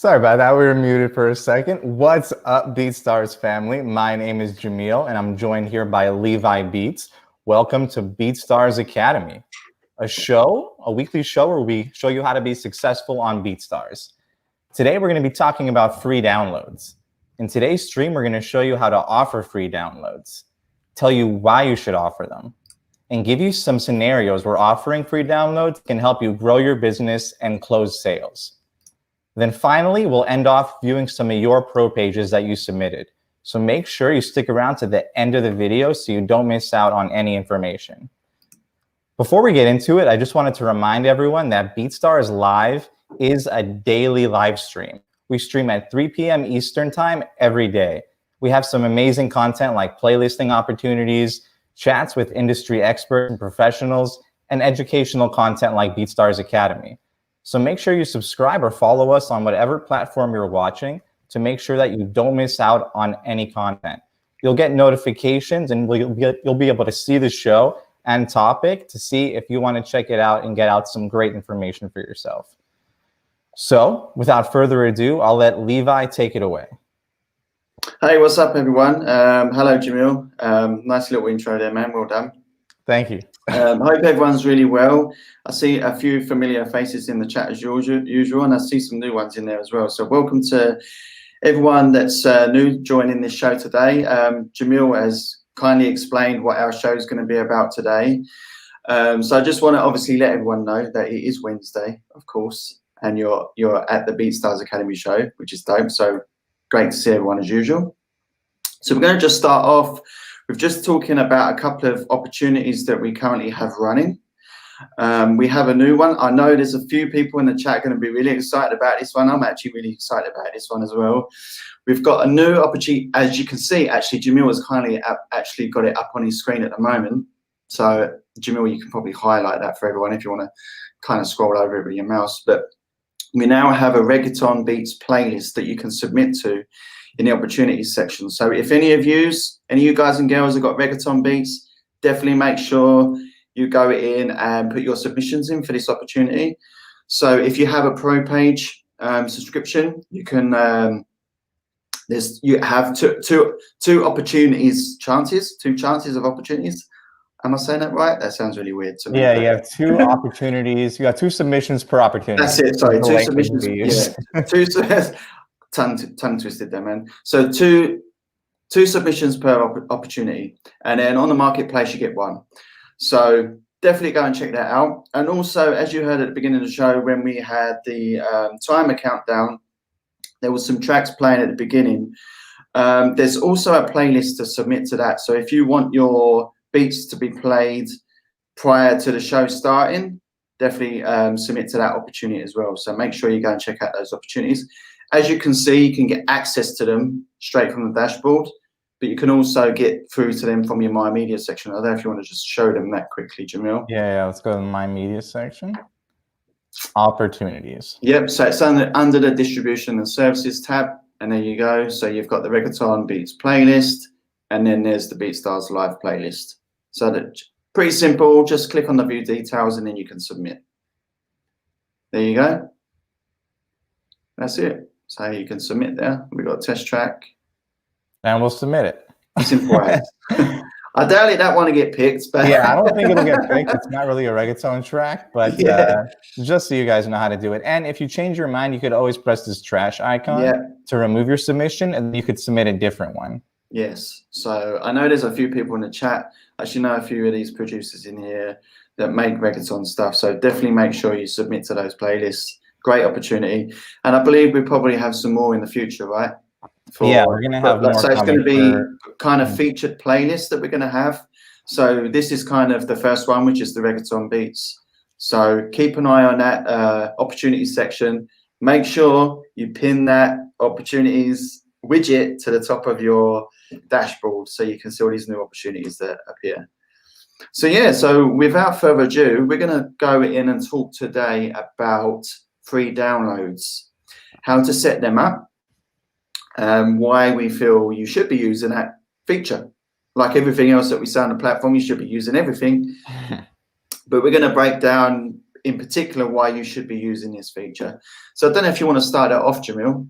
Sorry about that. We were muted for a second. What's up, BeatStars family? My name is Jamil, and I'm joined here by Levi Beats. Welcome to BeatStars Academy, a weekly show where we show you how to be successful on BeatStars. Today, we're going to be talking about free downloads. In today's stream, we're going to show you how to offer free downloads, tell you why you should offer them, and give you some scenarios where offering free downloads can help you grow your business and close sales. Then finally, we'll end off viewing some of your pro pages that you submitted. So make sure you stick around to the end of the video so you don't miss out on any information. Before we get into it, I just wanted to remind everyone that BeatStars Live is a daily live stream. We stream at 3 p.m. Eastern Time every day. We have some amazing content like playlisting opportunities, chats with industry experts and professionals, and educational content like BeatStars Academy. So make sure you subscribe or follow us on whatever platform you're watching to make sure that you don't miss out on any content. You'll get notifications and you'll be able to see the show and topic to see if you want to check it out and get out some great information for yourself. So without further ado, I'll let Levi take it away. Hey, what's up, everyone? Hello, Jamil. Nice little intro there, man. Well done. Thank you. Hope everyone's really well. I see a few familiar faces in the chat as usual, and I see some new ones in there as well. So welcome to everyone that's new joining this show today. Jamil has kindly explained what our show is going to be about today. So I just want to obviously let everyone know that it is Wednesday, of course, and you're at the BeatStars Academy show, which is dope. So great to see everyone as usual. So we're going to just start off with just talking about a couple of opportunities that we currently have running. We have a new one. I know there's a few people in the chat going to be really excited about this one. I'm actually really excited about this one as well. We've got a new opportunity. As you can see, actually, Jamil has kindly actually got it up on his screen at the moment. So Jamil, you can probably highlight that for everyone if you want to kind of scroll over it with your mouse. But we now have a reggaeton beats playlist that you can submit to in the opportunities section. So if any of you guys and girls have got reggaeton beats, definitely make sure you go in and put your submissions in for this opportunity. So if you have a pro page subscription, you can you have two chances of opportunities. Am I saying that right? That sounds really weird to me. Yeah, you have two opportunities. You got two submissions per opportunity. That's it. Sorry, two submissions. Yeah, tongue twisted there, man. So two submissions per opportunity, and then on the marketplace you get one. So definitely go and check that out. And also, as you heard at the beginning of the show, when we had the timer countdown, there was some tracks playing at the beginning. There's also a playlist to submit to that. So if you want your beats to be played prior to the show starting, definitely submit to that opportunity as well. So make sure you go and check out those opportunities. As you can see, you can get access to them straight from the dashboard, but you can also get through to them from your My Media section. I don't know if you want to just show them that quickly, Jamil. Yeah, let's go to the My Media section. Opportunities. Yep, so it's under the Distribution and Services tab, and there you go. So you've got the Reggaeton Beats playlist, and then there's the BeatStars Live playlist. So that's pretty simple. Just click on the View Details, and then you can submit. There you go. That's it. So you can submit there. We've got a test track. And we'll submit it. Simple as. I doubt that one to get picked. But yeah, I don't think it'll get picked. It's not really a reggaeton track, but yeah. Just so you guys know how to do it. And if you change your mind, you could always press this trash icon to remove your submission, and you could submit a different one. Yes. So I know there's a few people in the chat. I actually know a few of these producers in here that make reggaeton stuff. So definitely make sure you submit to those playlists. Great opportunity. And I believe we probably have some more in the future, right? Yeah, we're going to have more. So it's going to be kind of featured playlists that we're going to have. So this is kind of the first one, which is the reggaeton beats. So keep an eye on that opportunities section. Make sure you pin that opportunities widget to the top of your dashboard so you can see all these new opportunities that appear. So yeah, so without further ado, we're going to go in and talk today about free downloads, how to set them up, why we feel you should be using that feature. Like everything else that we say on the platform, you should be using everything. But we're going to break down in particular why you should be using this feature. So I don't know if you want to start it off, Jamil.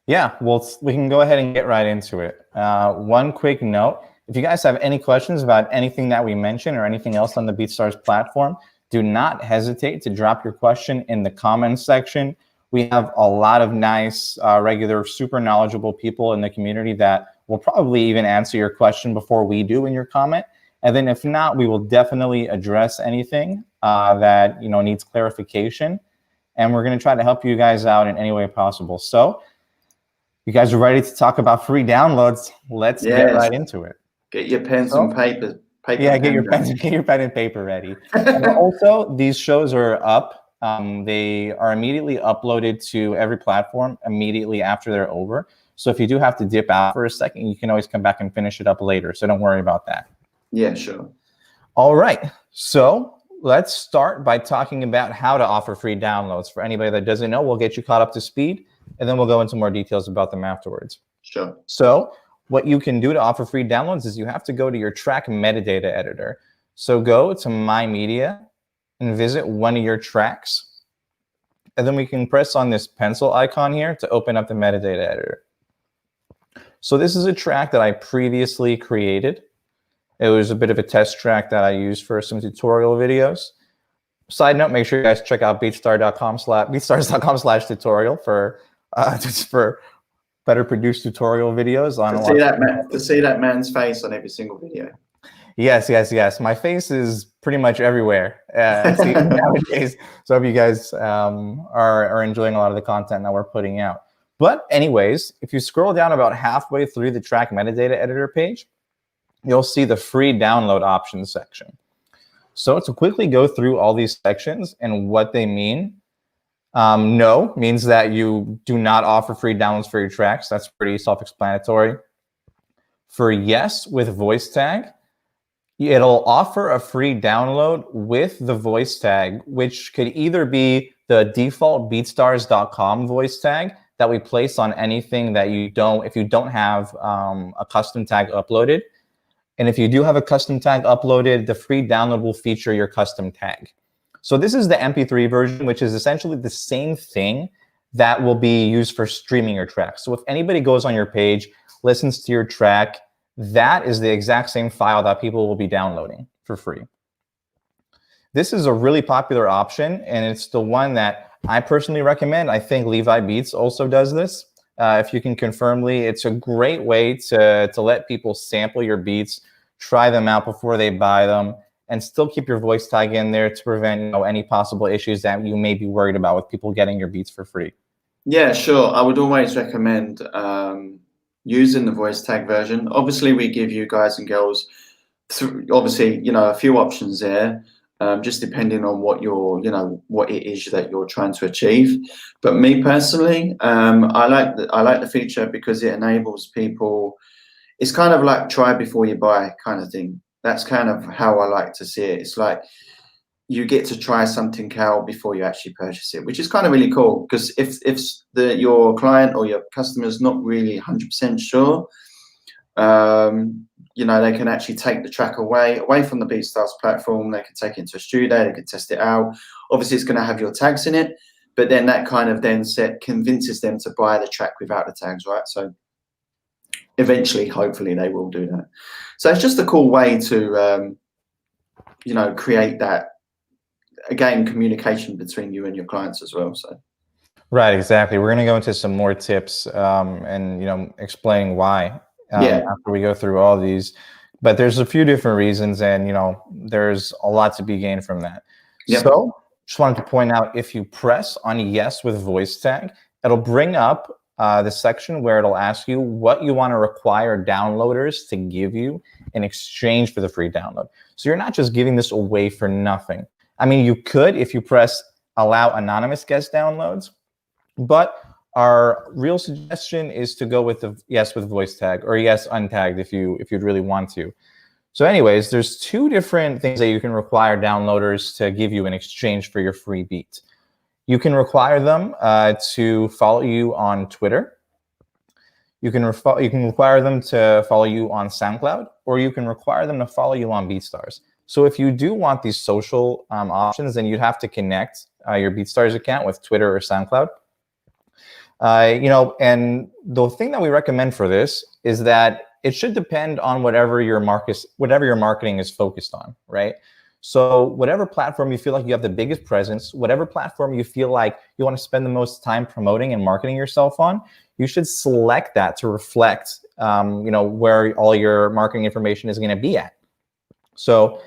Yeah, well, we can go ahead and get right into it. One quick note, if you guys have any questions about anything that we mentioned or anything else on the BeatStars platform, do not hesitate to drop your question in the comments section. We have a lot of nice, regular, super knowledgeable people in the community that will probably even answer your question before we do in your comment. And then if not, we will definitely address anything that needs clarification. And we're going to try to help you guys out in any way possible. So you guys are ready to talk about free downloads. Let's get right into it. Get your pens and paper. Yeah, get your pen and paper ready. And also, these shows are up. They are immediately uploaded to every platform immediately after they're over. So if you do have to dip out for a second, you can always come back and finish it up later. So don't worry about that. Yeah, sure. All right. So let's start by talking about how to offer free downloads. For anybody that doesn't know, we'll get you caught up to speed, and then we'll go into more details about them afterwards. Sure. So what you can do to offer free downloads is you have to go to your track metadata editor. So go to My Media and visit one of your tracks. And then we can press on this pencil icon here to open up the metadata editor. So this is a track that I previously created. It was a bit of a test track that I used for some tutorial videos. Side note, make sure you guys check out BeatStars.com/tutorial for just for better produced tutorial videos on to see that man's face on every single video. Yes. My face is pretty much everywhere nowadays. So I hope you guys are enjoying a lot of the content that we're putting out. But anyways, if you scroll down about halfway through the track metadata editor page, you'll see the free download options section. So to quickly go through all these sections and what they mean, no means that you do not offer free downloads for your tracks. That's pretty self-explanatory. For yes with voice tag, it'll offer a free download with the voice tag, which could either be the default BeatStars.com voice tag that we place on anything that if you don't have a custom tag uploaded. And if you do have a custom tag uploaded, the free download will feature your custom tag. So this is the MP3 version, which is essentially the same thing that will be used for streaming your track. So if anybody goes on your page, listens to your track, that is the exact same file that people will be downloading for free. This is a really popular option, and it's the one that I personally recommend. I think Levi Beats also does this. If you can confirm, Lee, it's a great way to let people sample your beats, try them out before they buy them, and still keep your voice tag in there to prevent any possible issues that you may be worried about with people getting your beats for free. Yeah, sure. I would always recommend using the voice tag version. Obviously, we give you guys and girls, obviously, a few options there. Just depending on what what it is that you're trying to achieve. But me personally, I like the feature because it enables people. It's kind of like try before you buy kind of thing. That's kind of how I like to see it. It's like you get to try something out before you actually purchase it, which is kind of really cool. Because if your client or your customer is not really 100% sure, they can actually take the track away from the BeatStars platform. They can take it into a studio, they can test it out. Obviously, it's going to have your tags in it, but then that kind of convinces them to buy the track without the tags, right? So eventually, hopefully, they will do that. So it's just a cool way to, create that, again, communication between you and your clients as well. So. Right, exactly. We're going to go into some more tips and explaining why. After we go through all these, but there's a few different reasons, and there's a lot to be gained from that. Yep. So just wanted to point out, if you press on yes with voice tag, it'll bring up the section where it'll ask you what you want to require downloaders to give you in exchange for the free download. So you're not just giving this away for nothing. I mean, you could if you press allow anonymous guest downloads, but our real suggestion is to go with the yes with voice tag, or yes untagged if you'd really want to. So anyways, there's two different things that you can require downloaders to give you in exchange for your free beat. You can require them to follow you on Twitter. You can require them to follow you on SoundCloud, or you can require them to follow you on BeatStars. So if you do want these social options, then you'd have to connect your BeatStars account with Twitter or SoundCloud. And the thing that we recommend for this is that it should depend on whatever your marketing is focused on, right? So whatever platform you feel like you have the biggest presence, whatever platform you feel like you want to spend the most time promoting and marketing yourself on, you should select that to reflect, where all your marketing information is going to be at. So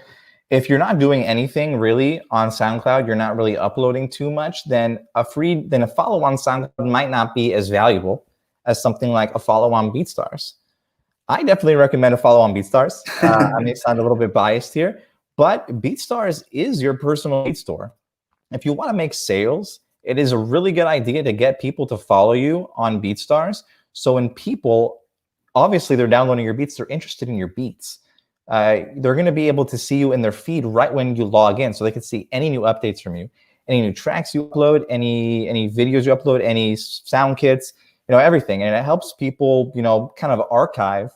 if you're not doing anything really on SoundCloud, you're not really uploading too much, then a follow on SoundCloud might not be as valuable as something like a follow on BeatStars. I definitely recommend a follow on BeatStars. I may sound a little bit biased here, but BeatStars is your personal beat store. If you want to make sales, it is a really good idea to get people to follow you on BeatStars. So when people, obviously they're downloading your beats, they're interested in your beats. They're going to be able to see you in their feed right when you log in, so they can see any new updates from you, any new tracks you upload, any videos you upload, any sound kits, everything. And it helps people, kind of archive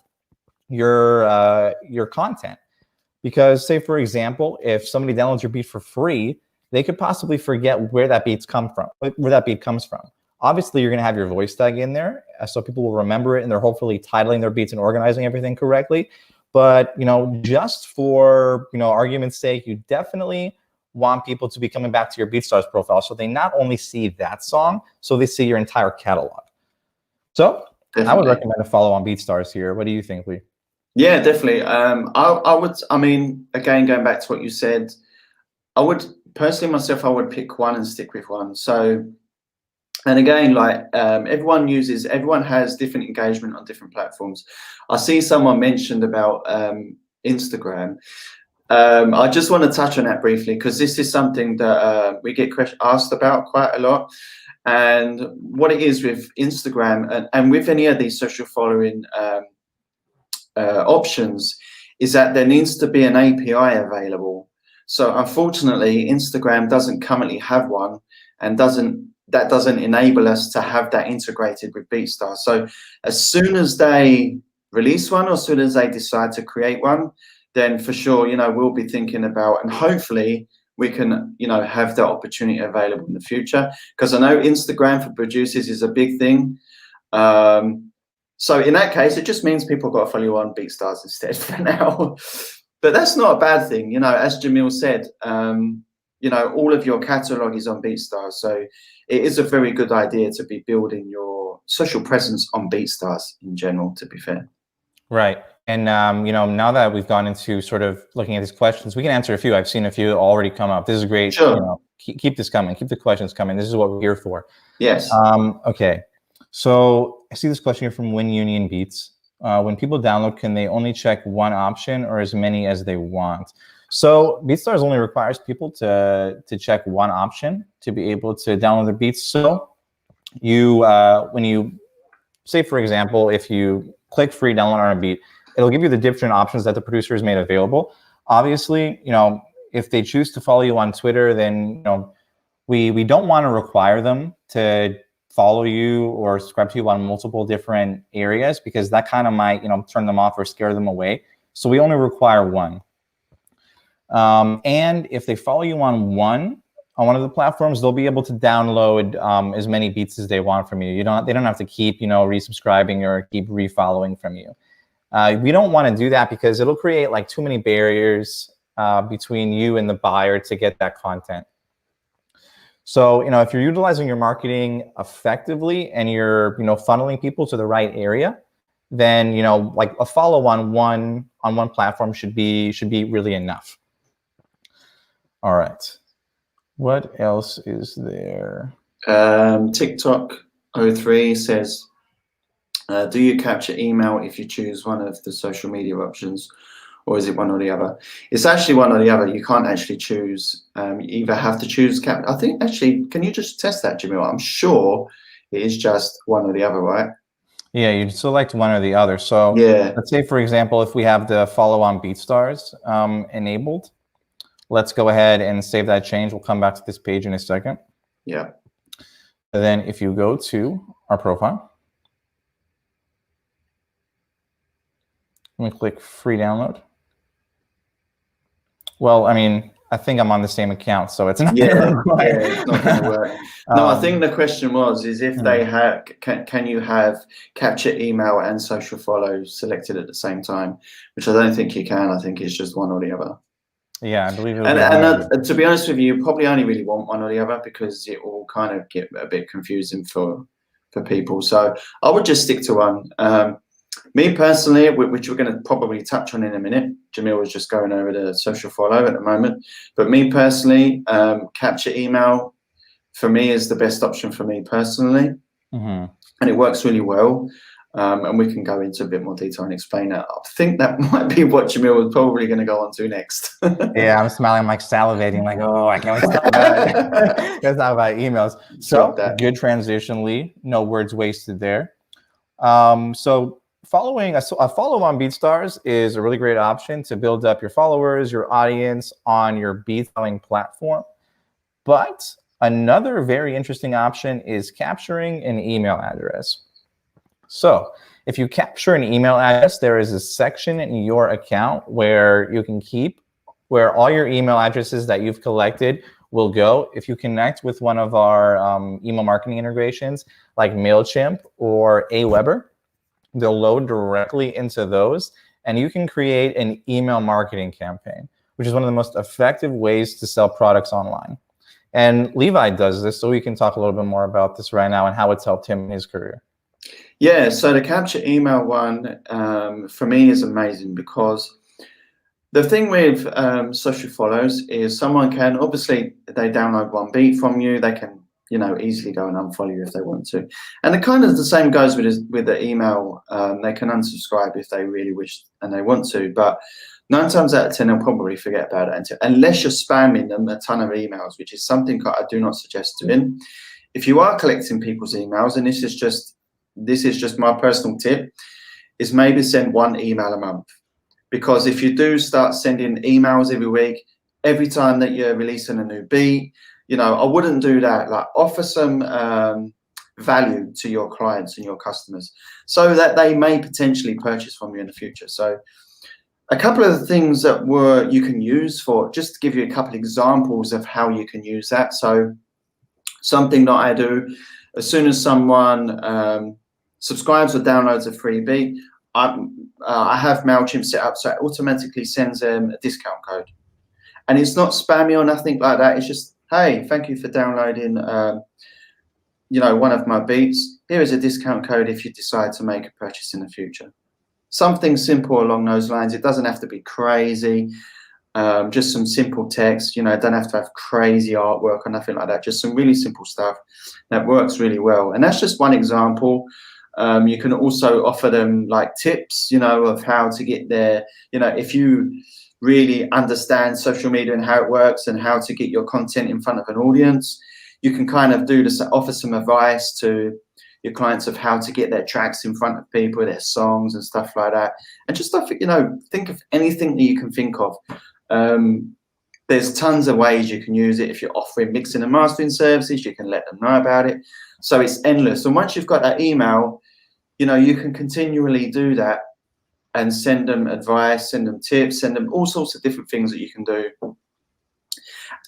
your content. Because say, for example, if somebody downloads your beat for free, they could possibly forget where that beat comes from. Obviously, you're going to have your voice tag in there, so people will remember it, and they're hopefully titling their beats and organizing everything correctly. But just for argument's sake, you definitely want people to be coming back to your BeatStars profile, so they not only see that song, so they see your entire catalog. So definitely. I would recommend a follow on BeatStars here. What do you think, Lee? Yeah, definitely. I would. I mean, again, going back to what you said, I would personally myself, I would pick one and stick with one. So, and again, like everyone has different engagement on different platforms. I see someone mentioned about Instagram. I just want to touch on that briefly because this is something that we get asked about quite a lot. And what it is with Instagram and with any of these social following options is that there needs to be an API available. So unfortunately, Instagram doesn't currently have one, and that doesn't enable us to have that integrated with BeatStars. So as soon as they release one, or as soon as they decide to create one, then for sure, we'll be thinking about, and hopefully we can, have that opportunity available in the future. Because I know Instagram for producers is a big thing. So in that case, it just means people got to follow you on BeatStars instead for now. But that's not a bad thing. As Jamil said, all of your catalog is on BeatStars. So it is a very good idea to be building your social presence on BeatStars in general, to be fair. Right. And, now that we've gone into sort of looking at these questions, we can answer a few. I've seen a few already come up. This is great. Sure. Keep this coming. Keep the questions coming. This is what we're here for. Yes. Okay. So I see this question here from Win Union Beats. When people download, can they only check one option or as many as they want? So BeatStars only requires people to check one option to be able to download the beats. So when you say, for example, if you click free download on a beat, it'll give you the different options that the producer has made available. Obviously, if they choose to follow you on Twitter, then we don't want to require them to follow you or subscribe to you on multiple different areas, because that kind of might turn them off or scare them away. So we only require one. And if they follow you on one of the platforms, they'll be able to download as many beats as they want from you. They don't have to keep resubscribing or keep refollowing from you. We don't want to do that because it'll create like too many barriers between you and the buyer to get that content. So, if you're utilizing your marketing effectively and you're, funneling people to the right area, then, like a follow on one platform should be really enough. All right. What else is there? TikTok 03 says, do you capture email if you choose one of the social media options? Or is it one or the other? It's actually one or the other. You can't actually choose. You either have to choose. I think actually, can you just test that, Jamil? I'm sure it is just one or the other, right? Yeah, you select one or the other. So yeah, let's say, for example, if we have the follow on BeatStars enabled, let's go ahead and save that change. We'll come back to this page in a second. Yeah. And then if you go to our profile, we click free download. Well, I mean, I think I'm on the same account, so it's not Yeah, gonna work. yeah, it's not going to work. No, I think Um, the question was, is if hmm. they have, can you have capture email and social follow selected at the same time? Which I don't think you can. I think it's just one or the other. Yeah, I believe it'll And be one of to be honest with you, you probably only really want one or the other because it will kind of get a bit confusing for people. So I would just stick to one. Me personally, which we're going to probably touch on in a minute. Jamil was just going over the social follow at the moment, but me personally, capture email for me is the best option for me personally, the. and it works really well. And we can go into a bit more detail and explain that. I think that might be what Jamil was probably going to go on to next. Yeah, I'm smiling, like salivating, like, oh, I can't wait to talk about it. Let's talk about emails. Drop So, that. good transition, Lee. No words wasted there. So, following a follow on BeatStars is a really great option to build up your followers, your audience on your beat selling platform. But another very interesting option is capturing an email address. So, if you capture an email address, there is a section in your account where you can keep where all your email addresses that you've collected will go. If you connect with one of our email marketing integrations like MailChimp or Aweber, they'll load directly into those, and you can create an email marketing campaign, which is one of the most effective ways to sell products online. And Levi does this, so we can talk a little bit more about this right now and how it's helped him in his career. Yeah, so the capture email one for me is amazing because the thing with social follows is someone can, obviously, they download one beat from you, they can, easily go and unfollow you if they want to. And the kind of the same goes with the email. They can unsubscribe if they really wish and they want to, but 9 times out of 10, they'll probably forget about it unless you're spamming them a ton of emails, which is something I do not suggest doing. If you are collecting people's emails, and this is just my personal tip, is maybe send one email a month. Because if you do start sending emails every week, every time that you're releasing a new beat, I wouldn't do that. Like, offer some value to your clients and your customers so that they may potentially purchase from you in the future. So a couple of the things that you can use for, just to give you a couple of examples of how you can use that. So something that I do, as soon as someone subscribes or downloads a free beat, I have MailChimp set up so it automatically sends them a discount code. And it's not spammy or nothing like that. It's just, hey, thank you for downloading one of my beats. Here is a discount code if you decide to make a purchase in the future. Something simple along those lines. It doesn't have to be crazy. Just some simple text, don't have to have crazy artwork or nothing like that. Just some really simple stuff that works really well. And that's just one example. You can also offer them like tips, of how to get there. If you really understand social media and how it works and how to get your content in front of an audience, you can kind of do this, offer some advice to your clients of how to get their tracks in front of people, their songs and stuff like that. And just stuff, think of anything that you can think of. There's tons of ways you can use it. If you're offering mixing and mastering services, you can let them know about it. So it's endless. And once you've got that email, you can continually do that and send them advice, send them tips, send them all sorts of different things that you can do.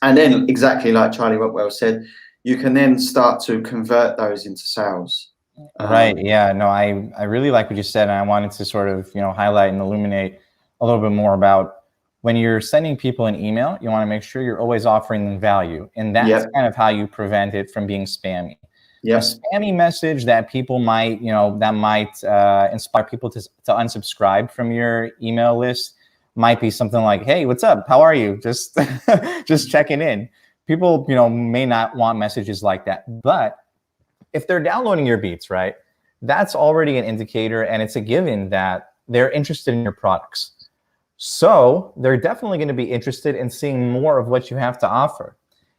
And then, exactly like Charlie Rockwell said, you can then start to convert those into sales. Right. Yeah. No, I really like what you said, and I wanted to sort of, highlight and illuminate a little bit more about when you're sending people an email, you want to make sure you're always offering them value. And that's kind of how you prevent it from being spammy. A spammy message that people might, that might inspire people to unsubscribe from your email list might be something like, hey, what's up? How are you? Just checking in. People, may not want messages like that. But if they're downloading your beats, right, that's already an indicator, and it's a given that they're interested in your products. So they're definitely going to be interested in seeing more of what you have to offer.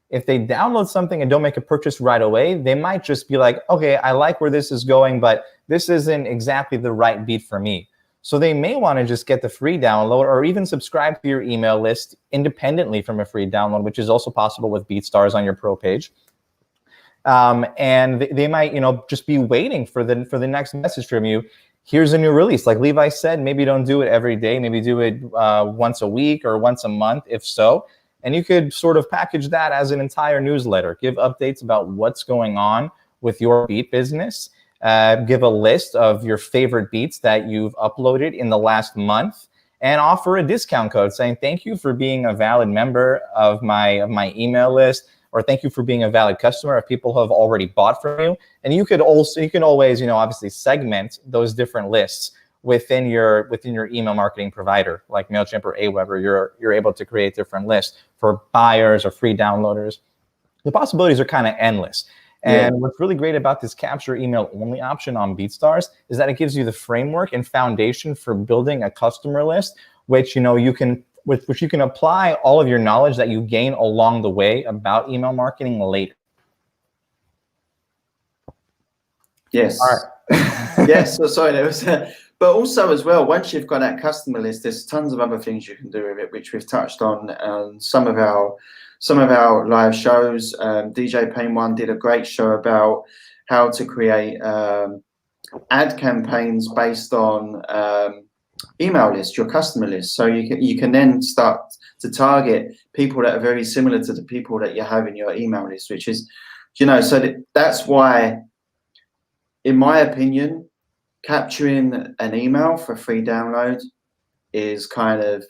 If they download something and don't make a purchase right away, they might just be like, okay, I like where this is going, but this isn't exactly the right beat for me. So they may want to just get the free download or even subscribe to your email list independently from a free download, which is also possible with BeatStars on your pro page. And they might, just be waiting for the next message from you. here's a new release. Like Levi said, maybe don't do it every day. Maybe do it once a week or once a month, if so. And you could sort of package that as an entire newsletter, give updates about what's going on with your beat business, give a list of your favorite beats that you've uploaded in the last month, and offer a discount code saying, thank you for being a valid member of my email list, or thank you for being a valid customer of people who have already bought from you. And you can always, obviously segment those different lists within your email marketing provider, like MailChimp or Aweber. You're able to create different lists for buyers or free downloaders. The possibilities are kind of endless. And what's really great about this capture email only option on BeatStars is that it gives you the framework and foundation for building a customer list, which you can apply all of your knowledge that you gain along the way about email marketing later. Yes. All right. Yes. So sorry, there was. But also as well, once you've got that customer list, there's tons of other things you can do with it, which we've touched on some of our live shows. DJ Payne One did a great show about how to create ad campaigns based on email lists, your customer list. So you can then start to target people that are very similar to the people that you have in your email list, which is, so that's why, in my opinion, capturing an email for free download is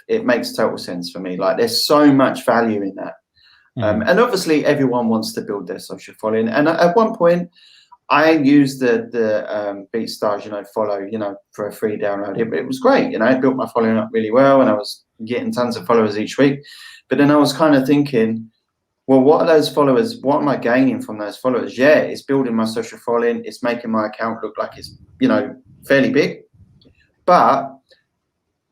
it makes total sense for me. Like, there's so much value in that. And obviously everyone wants to build their social following. And at one point I used the BeatStars, follow, for a free download. It was great. It built my following up really well, and I was getting tons of followers each week. But then I was kind of thinking, well, what are those followers? What am I gaining from those followers? Yeah, it's building my social following. It's making my account look like it's, fairly big. But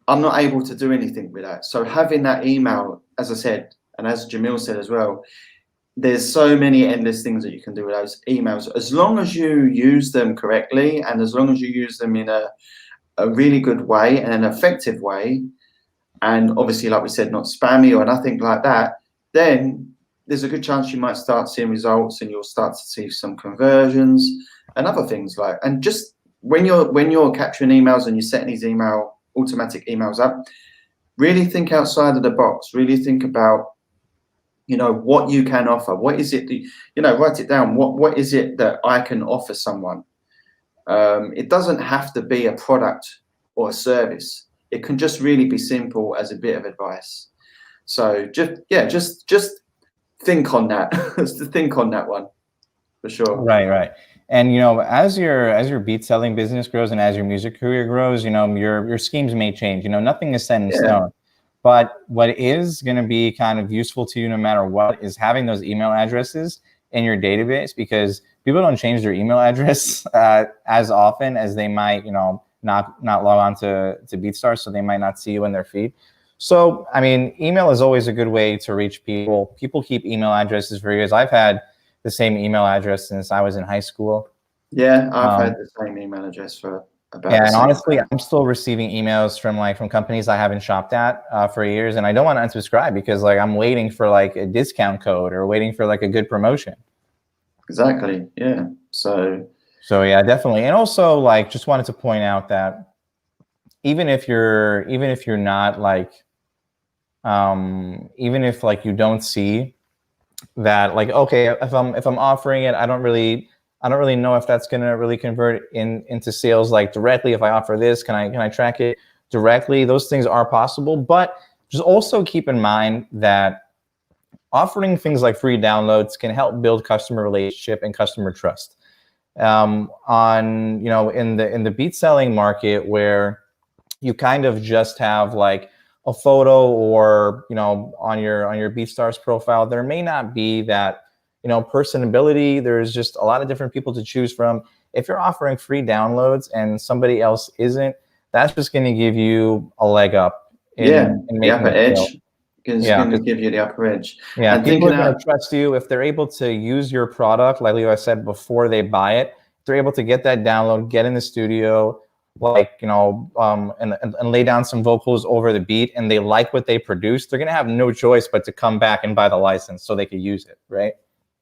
I'm not able to do anything with that. So having that email, as I said, and as Jamil said as well, there's so many endless things that you can do with those emails, as long as you use them correctly, and as long as you use them in a really good way and an effective way, and obviously, like we said, not spammy or nothing like that, then there's a good chance you might start seeing results, and you'll start to see some conversions and other things and just when you're capturing emails and you're setting these automatic emails up, really think outside of the box. Really think about, what you can offer. What is it that, write it down. What is it that I can offer someone? It doesn't have to be a product or a service. It can just really be simple as a bit of advice. So just think on that. Think on that one, for sure. Right. And as your beat selling business grows and as your music career grows, your schemes may change. Nothing is set in stone. But what is going to be kind of useful to you no matter what is having those email addresses in your database, because people don't change their email address as often as they might, not log on to BeatStars, so they might not see you in their feed. So, I mean, email is always a good way to reach people. People keep email addresses for years. I've had the same email address since I was in high school. Yeah, I've had the same email address for about. Yeah, and honestly, I'm still receiving emails from companies I haven't shopped at for years, and I don't want to unsubscribe because I'm waiting for a discount code or waiting for a good promotion. Exactly. Yeah. So yeah, definitely. And also just wanted to point out that even if you're not even if you don't see that okay, if I'm offering it, I don't really know if that's going to really convert into sales directly. If I offer this, can I track it directly? Those things are possible, but just also keep in mind that offering things like free downloads can help build customer relationship and customer trust. In the beat selling market, where you kind of just have a photo or on your BeatStars profile, there may not be that personability. There's just a lot of different people to choose from. If you're offering free downloads and somebody else isn't, that's just going to give you a leg up in the upper edge. It's going to give you the upper edge. Yeah, and people are going to trust you if they're able to use your product, like Levi said, before they buy it. They're able to get that download, get in the studio, and lay down some vocals over the beat, and they like what they produce. They're going to have no choice but to come back and buy the license so they could use it, right?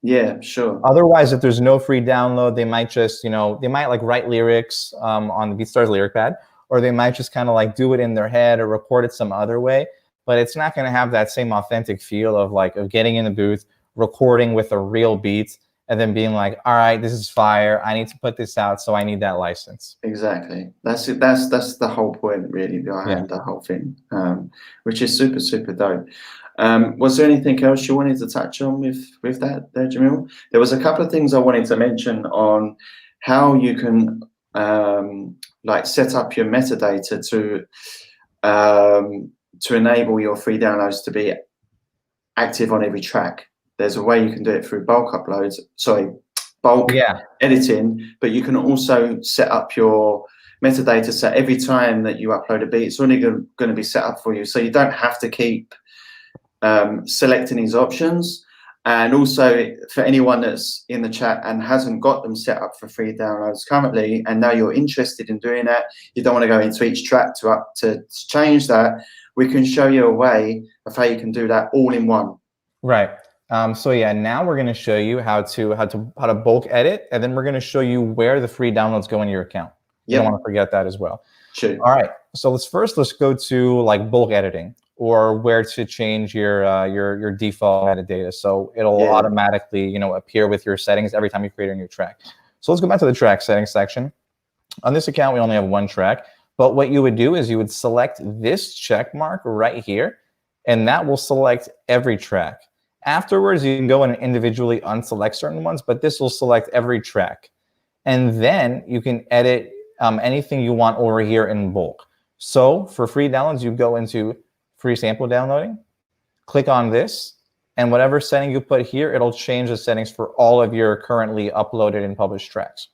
Yeah, sure. Otherwise, if there's no free download, they might just, they might like write lyrics on the BeatStars lyric pad, or they might just kind of like do it in their head or record it some other way. But it's not going to have that same authentic feel of getting in the booth, recording with a real beat, and then being like, all right, this is fire. I need to put this out, so I need that license. Exactly. That's it. That's the whole point, really, behind the whole thing, which is super, super dope. Was there anything else you wanted to touch on with that there, Jamil? There was a couple of things I wanted to mention on how you can like set up your metadata to enable your free downloads to be active on every track. There's a way you can do it through bulk uploads. Sorry, bulk editing, but you can also set up your metadata set every time that you upload a beat. It's only going to be set up for you, so you don't have to keep selecting these options. And also, for anyone that's in the chat and hasn't got them set up for free downloads currently, and now you're interested in doing that, you don't want to go into each track to change that, we can show you a way of how you can do that all in one. Right. So yeah, now we're going to show you how to bulk edit, and then we're going to show you where the free downloads go in your account. You don't want to forget that as well. Sure. All right. So let's go to like bulk editing, or where to change your default metadata. So it'll automatically, appear with your settings every time you create a new track. So let's go back to the track settings section. On this account, we only have one track, but what you would do is you would select this check mark right here, and that will select every track. Afterwards, you can go and individually unselect certain ones, but this will select every track. And then you can edit anything you want over here in bulk. So for free downloads, you go into free sample downloading, click on this, and whatever setting you put here, it'll change the settings for all of your currently uploaded and published tracks.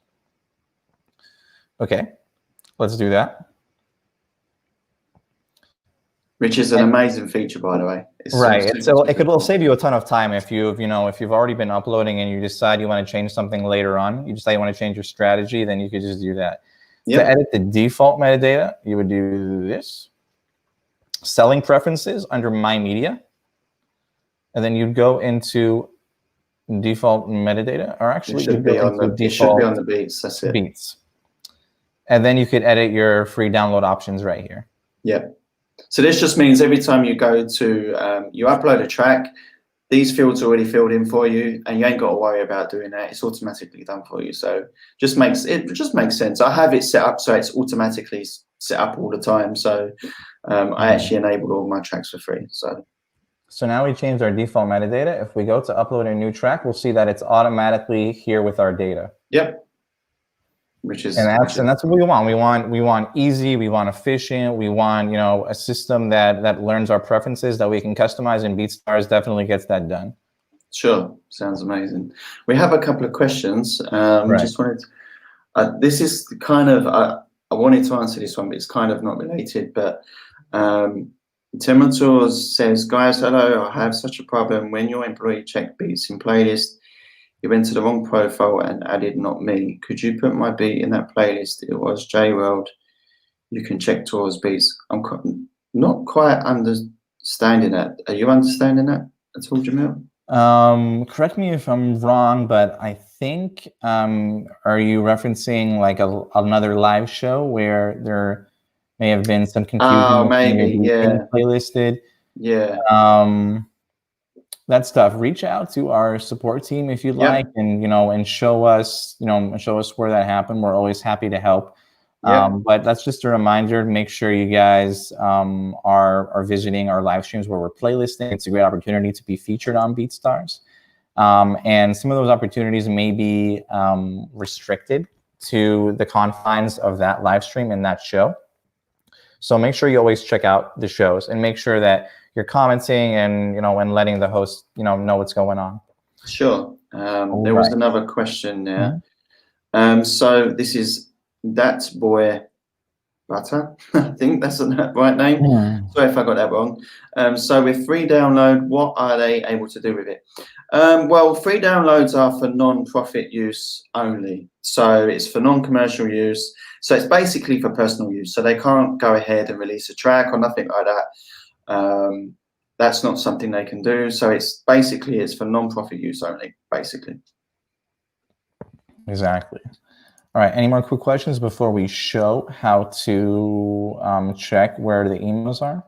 Okay, let's do that. Which is an amazing feature, by the way. It's right. So it will save you a ton of time if you've already been uploading and you decide you want to change something later on. You decide you want to change your strategy, then you could just do that. Yep. To edit the default metadata, you would do this. Selling preferences under My Media, and then you'd go into default metadata, or actually you'd go into default. It should be on the beats. That's it. Beats, and then you could edit your free download options right here. Yep. So this just means every time you go to you upload a track, these fields are already filled in for you, and you ain't got to worry about doing that. It's automatically done for you. So it just makes sense. I have it set up so it's automatically set up all the time. So I actually enabled all my tracks for free. So now we changed our default metadata. If we go to upload a new track, we'll see that it's automatically here with our data. Yep. And that's what we want. We want easy. We want efficient. We want a system that learns our preferences that we can customize. And BeatStars definitely gets that done. Sure, sounds amazing. We have a couple of questions. Just wanted. This is kind of. I wanted to answer this one, but it's kind of not related. But Timotor says, "Guys, hello. I have such a problem. When your employee check beats in playlist, you went to the wrong profile and added not me. Could you put my beat in that playlist? It was J-World. You can check towards beats." I'm not quite understanding that. Are you understanding that at all, Jamil? Correct me if I'm wrong, but I think, are you referencing like another live show where there may have been some confusion? Oh, maybe, yeah. Playlisted. Yeah. That stuff. Reach out to our support team if you'd like, and and show us, where that happened. We're always happy to help. But that's just a reminder. Make sure you guys are visiting our live streams where we're playlisting. It's a great opportunity to be featured on BeatStars. And some of those opportunities may be restricted to the confines of that live stream and that show. So make sure you always check out the shows and make sure that you're commenting and and letting the host know what's going on. Sure. There was another question there. So this is That's Boy Butter. I think that's the right name. Sorry if I got that wrong. So with free download, what are they able to do with it? Well, free downloads are for non-profit use only. So it's for non-commercial use. So it's basically for personal use. So they can't go ahead and release a track or nothing like that. that's not something they can do. So it's basically, it's for non-profit use only, basically. Exactly. All right. Any more quick questions before we show how to check where the emails are?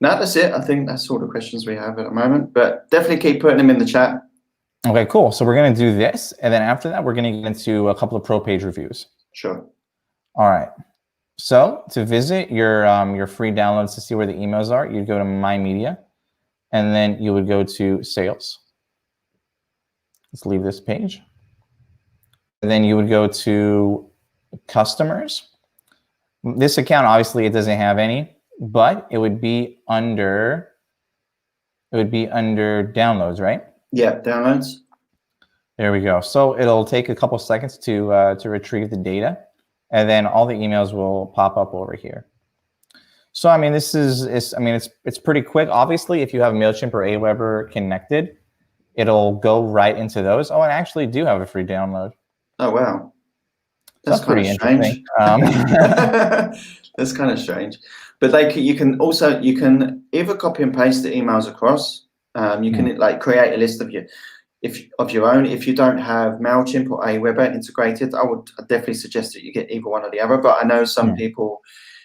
No, that's it. I think that's all the questions we have at the moment, but definitely keep putting them in the chat. Okay, cool. So we're going to do this, and then after that, we're going to get into a couple of pro page reviews. Sure. All right. So to visit your free downloads to see where the emails are, you'd go to My Media, and then you would go to Sales. Let's leave this page. And then you would go to Customers. This account, obviously, it doesn't have any, but it would be under Downloads, right? Yeah, downloads. There we go. So it'll take a couple seconds to retrieve the data, and then all the emails will pop up over here. So I mean, it's pretty quick. Obviously, if you have MailChimp or Aweber connected, it'll go right into those. Oh, and I actually do have a free download. Oh wow, that's pretty interesting. That's kind of strange. But you can either copy and paste the emails across. You can like create a list of your own. If you don't have MailChimp or Aweber integrated, I would definitely suggest that you get either one or the other. But I know some people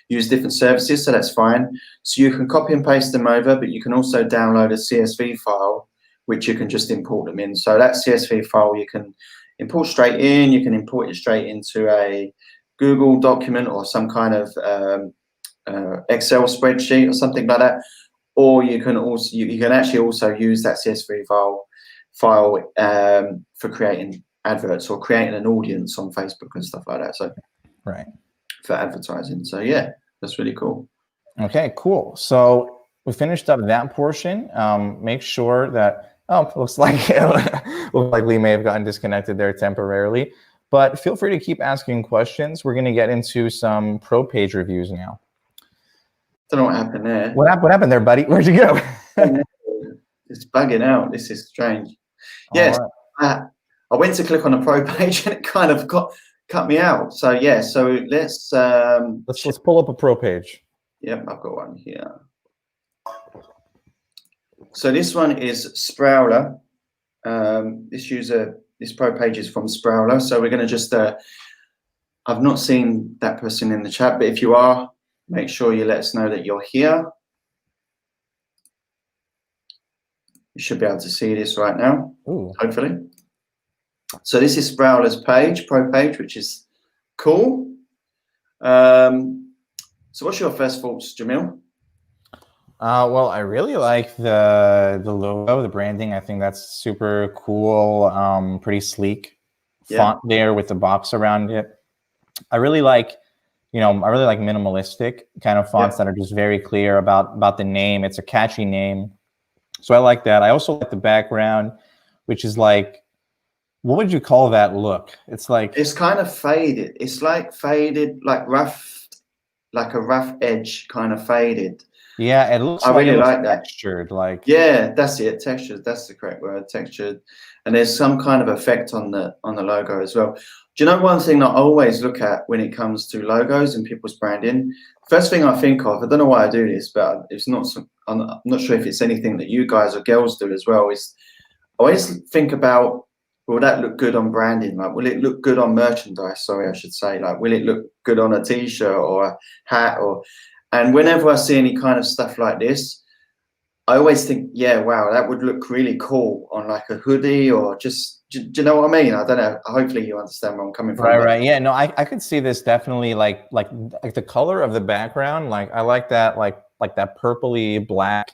use different services, so that's fine. So you can copy and paste them over, but you can also download a CSV file, which you can just import them in. So that CSV file you can import straight in. You can import it straight into a Google document or some kind of Excel spreadsheet or something like that. Or you can also actually also use that CSV file for creating adverts or creating an audience on Facebook and stuff like that. So right, for advertising. So yeah, that's really cool. Okay, cool. So we finished up that portion. Make sure that looks like we may have gotten disconnected there temporarily, but feel free to keep asking questions. We're going to get into some pro page reviews now. Don't know what happened there. What happened there, buddy? Where'd you go? It's bugging out. This is strange. Yes, right. I went to click on a pro page and it kind of cut me out. So yeah, so let's pull up a pro page. Yep, I've got one here. So this one is Sprouler. This pro page is from Sprouler. So we're going to just I've not seen that person in the chat, but if you are, make sure you let us know that you're here. You should be able to see this right now. Ooh. Hopefully. So this is Sprouler's page, pro page, which is cool. So what's your first thoughts, Jamil? Well, I really like the logo, the branding. I think that's super cool. Pretty sleek font there with the box around it. I really like minimalistic kind of fonts that are just very clear about the name. It's a catchy name. So I like that. I also like the background, which is like, what would you call that look? It's kind of faded. It's like faded, like a rough edge kind of faded. Yeah, it looks. I really like that. Textured, yeah, that's it. Textured. That's the correct word. Textured, and there's some kind of effect on the logo as well. Do you know one thing that I always look at when it comes to logos and people's branding? First thing I think of, I don't know why I do this, but it's not. I'm not sure if it's anything that you guys or girls do as well. Is I always think about, will that look good on branding? Like, will it look good on merchandise? Sorry, I should say. Like, will it look good on a T-shirt or a hat And whenever I see any kind of stuff like this, I always think, yeah, wow, that would look really cool on like a hoodie or just, do you know what I mean? I don't know. Hopefully you understand where I'm coming from. Right. Yeah, no, I could see this definitely like the color of the background. Like I like that, like that purpley black,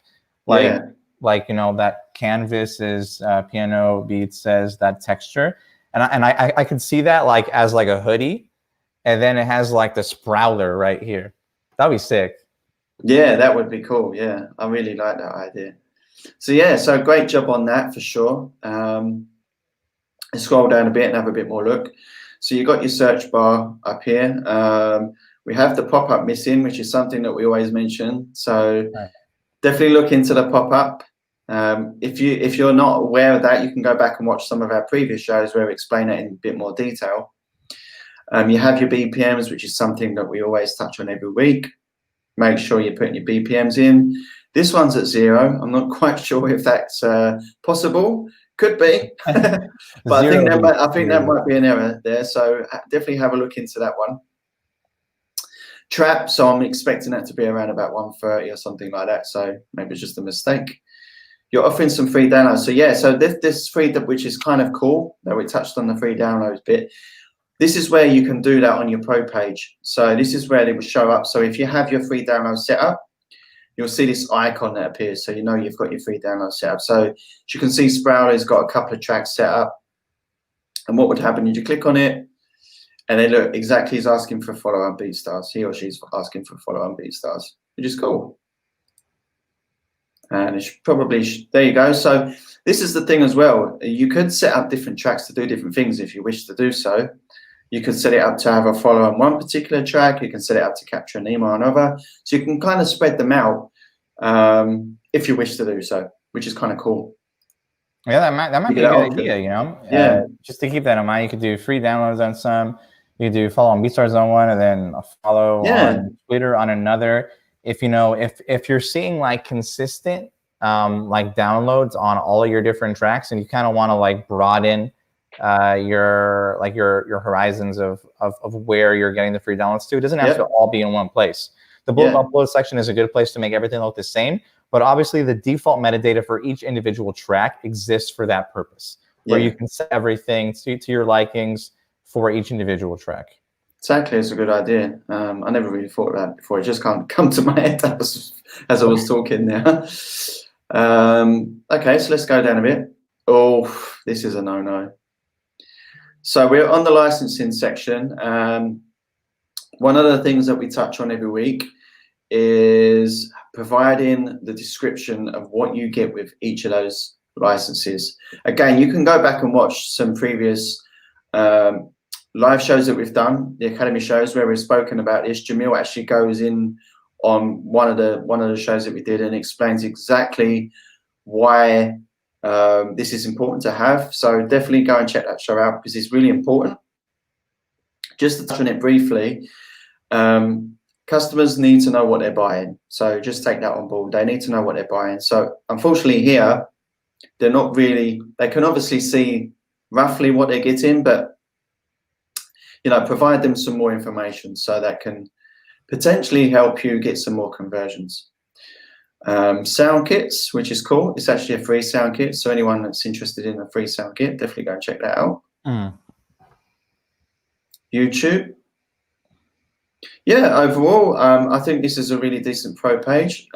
that canvas is Piano Beats says that texture. And I could see that like as like a hoodie, and then it has like the Sprouler right here. That'd be sick. Yeah, that would be cool. Yeah, I really like that idea. So yeah, so great job on that for sure. Let's scroll down a bit and have a bit more look. So you got your search bar up here. We have the pop-up missing, which is something that we always mention. So definitely look into the pop-up. If you're not aware of that, you can go back and watch some of our previous shows where we explain it in a bit more detail. You have your BPMs, which is something that we always touch on every week. Make sure you're putting your BPMs in. This one's at 0. I'm not quite sure if that's possible. Could be, but I think that might be an error there. So definitely have a look into that one. Trap, so I'm expecting that to be around about 130 or something like that. So maybe it's just a mistake. You're offering some free downloads. So yeah, so this free, which is kind of cool, that we touched on the free downloads bit. This is where you can do that on your pro page. So this is where they will show up. So if you have your free download set up, you'll see this icon that appears. So you know you've got your free download set up. So as you can see, Sprouter's got a couple of tracks set up. And what would happen is you click on it, and then look, exactly, he's asking for a follow on BeatStars. He or she's asking for a follow on BeatStars, which is cool. And it's probably, there you go. So this is the thing as well. You could set up different tracks to do different things if you wish to do so. You could set it up to have a follow on one particular track. You can set it up to capture an email on another. So you can kind of spread them out if you wish to do so, which is kind of cool. Yeah, that might be a good idea, you know? Yeah. Just to keep that in mind, you could do free downloads on some. You could do follow on BeatStars on one, and then a follow on Twitter on another. If you know, if you're seeing like consistent like downloads on all of your different tracks, and you kind of want to like broaden your horizons of where you're getting the free downloads to, it doesn't have to all be in one place. The bulk upload section is a good place to make everything look the same, but obviously the default metadata for each individual track exists for that purpose, where you can set everything to your likings for each individual track. Exactly, it's a good idea. I never really thought about it before. It just can't come to my head as I was talking there. Okay, so let's go down a bit. Oh, this is a no-no. So we're on the licensing section. One of the things that we touch on every week is providing the description of what you get with each of those licenses. Again, you can go back and watch some previous live shows that we've done, the Academy shows where we've spoken about this. Jamil actually goes in on one of the shows that we did and explains exactly why this is important to have. So definitely go and check that show out because it's really important. Just to touch on it briefly, customers need to know what they're buying. So just take that on board. They need to know what they're buying. So unfortunately here, they're not really, they can obviously see roughly what they're getting, but you know, provide them some more information so that can potentially help you get some more conversions. Sound kits, which is cool. It's actually a free sound kit. So anyone that's interested in a free sound kit, definitely go and check that out. YouTube. Yeah, overall, I think this is a really decent pro page.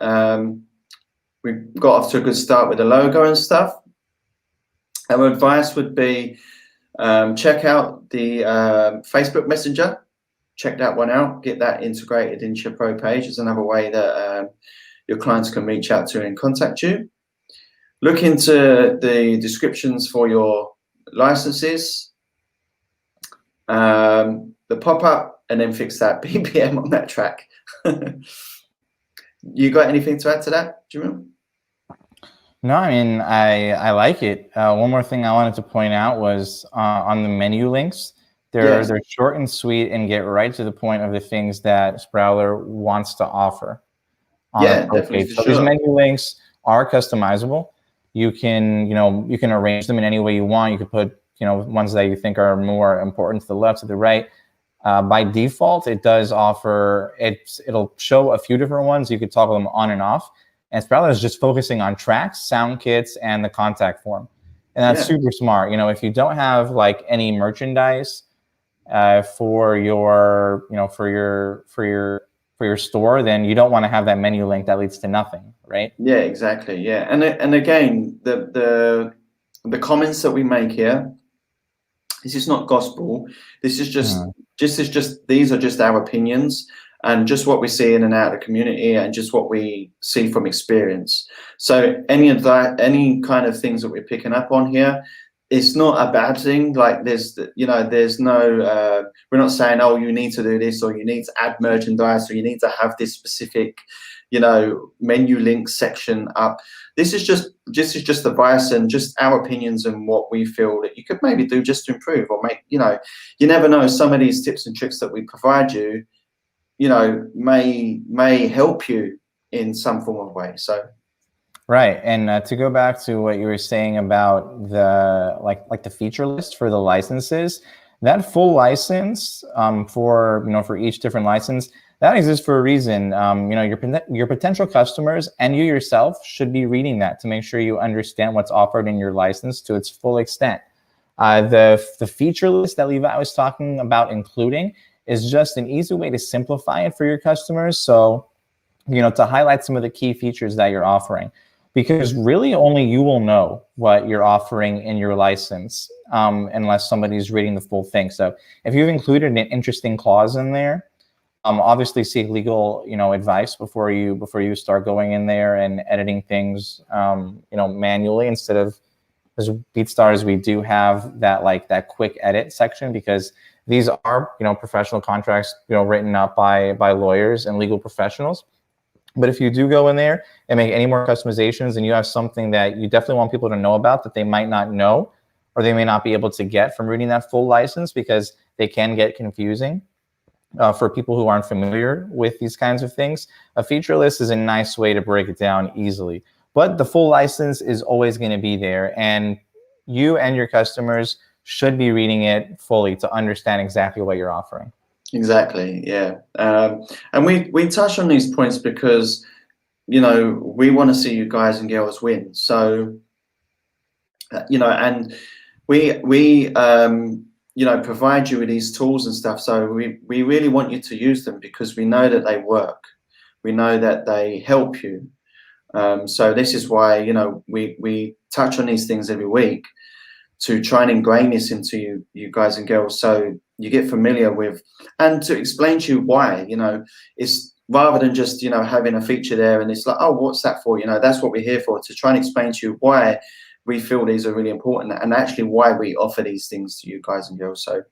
We got off to a good start with the logo and stuff. Our advice would be check out the Facebook Messenger. Check that one out. Get that integrated into your pro page. It's another way that your clients can reach out to and contact you. Look into the descriptions for your licenses, the pop-up, and then fix that BPM on that track. You got anything to add to that, Jamil? No, I mean, I like it. One more thing I wanted to point out was on the menu links. They're short and sweet and get right to the point of the things that Sprouter wants to offer. Definitely. So these menu links are customizable. You can arrange them in any way you want. You could put, ones that you think are more important to the left, to the right. By default, it does offer, it'll show a few different ones. You could toggle them on and off. And Sprouter is just focusing on tracks, sound kits, and the contact form. And that's super smart. If you don't have like any merchandise for your store, then you don't want to have that menu link that leads to nothing, right? Yeah, exactly. Yeah, and again, the comments that we make here, this is not gospel. This is just these are just our opinions and just what we see in and out of the community and just what we see from experience. So any kind of things that we're picking up on here, it's not a bad thing. Like there's no, we're not saying, oh, you need to do this or you need to add merchandise or you need to have this specific, menu link section up. This is just advice and just our opinions and what we feel that you could maybe do just to improve or make, you never know, some of these tips and tricks that we provide you, may help you in some form of way. So. Right, and to go back to what you were saying about the like the feature list for the licenses, that full license for for each different license, that exists for a reason. Your potential customers and you yourself should be reading that to make sure you understand what's offered in your license to its full extent. The feature list that Levi was talking about including is just an easy way to simplify it for your customers. So to highlight some of the key features that you're offering, because really only you will know what you're offering in your license unless somebody's reading the full thing. So if you've included an interesting clause in there, obviously seek legal advice before you start going in there and editing things manually instead of, as BeatStars, we do have that quick edit section, because these are professional contracts written up by lawyers and legal professionals. But if you do go in there and make any more customizations and you have something that you definitely want people to know about that they might not know or they may not be able to get from reading that full license, because they can get confusing for people who aren't familiar with these kinds of things, a feature list is a nice way to break it down easily. But the full license is always going to be there, and you and your customers should be reading it fully to understand exactly what you're offering. Exactly, yeah. And we touch on these points because, we want to see you guys and girls win. So, and we provide you with these tools and stuff. So we really want you to use them because we know that they work. We know that they help you. So this is why, we touch on these things every week to try and ingrain this into you guys and girls, so you get familiar with, and to explain to you why, it's rather than just, having a feature there and it's like, oh, what's that for? That's what we're here for, to try and explain to you why we feel these are really important and actually why we offer these things to you guys and girls. So.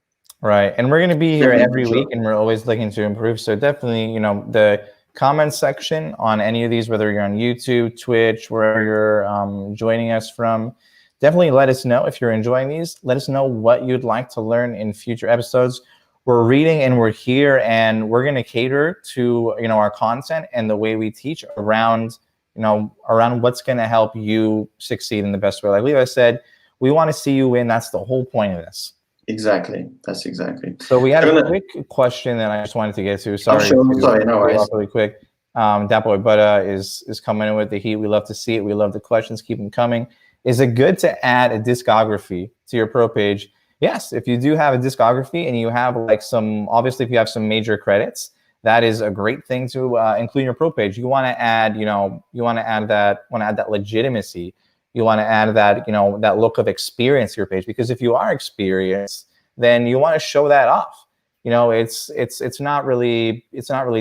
Right. And we're going to be here every week and we're always looking to improve. So definitely, the comment section on any of these, whether you're on YouTube, Twitch, wherever you're joining us from, definitely let us know if you're enjoying these. Let us know what you'd like to learn in future episodes. We're reading and we're here, and we're going to cater to our content and the way we teach around what's going to help you succeed in the best way. Like Levi said, we want to see you win. That's the whole point of this. Exactly. That's exactly. So we had a quick question that I just wanted to get to. Sorry, no worries. Really quick. Dat Boy Butter is coming in with the heat. We love to see it. We love the questions. Keep them coming. Is it good to add a discography to your pro page? Yes, if you do have a discography and you have obviously if you have some major credits, that is a great thing to include in your pro page. You want to add, that legitimacy. You want to add that, that look of experience to your page, because if you are experienced, then you want to show that off. It's not really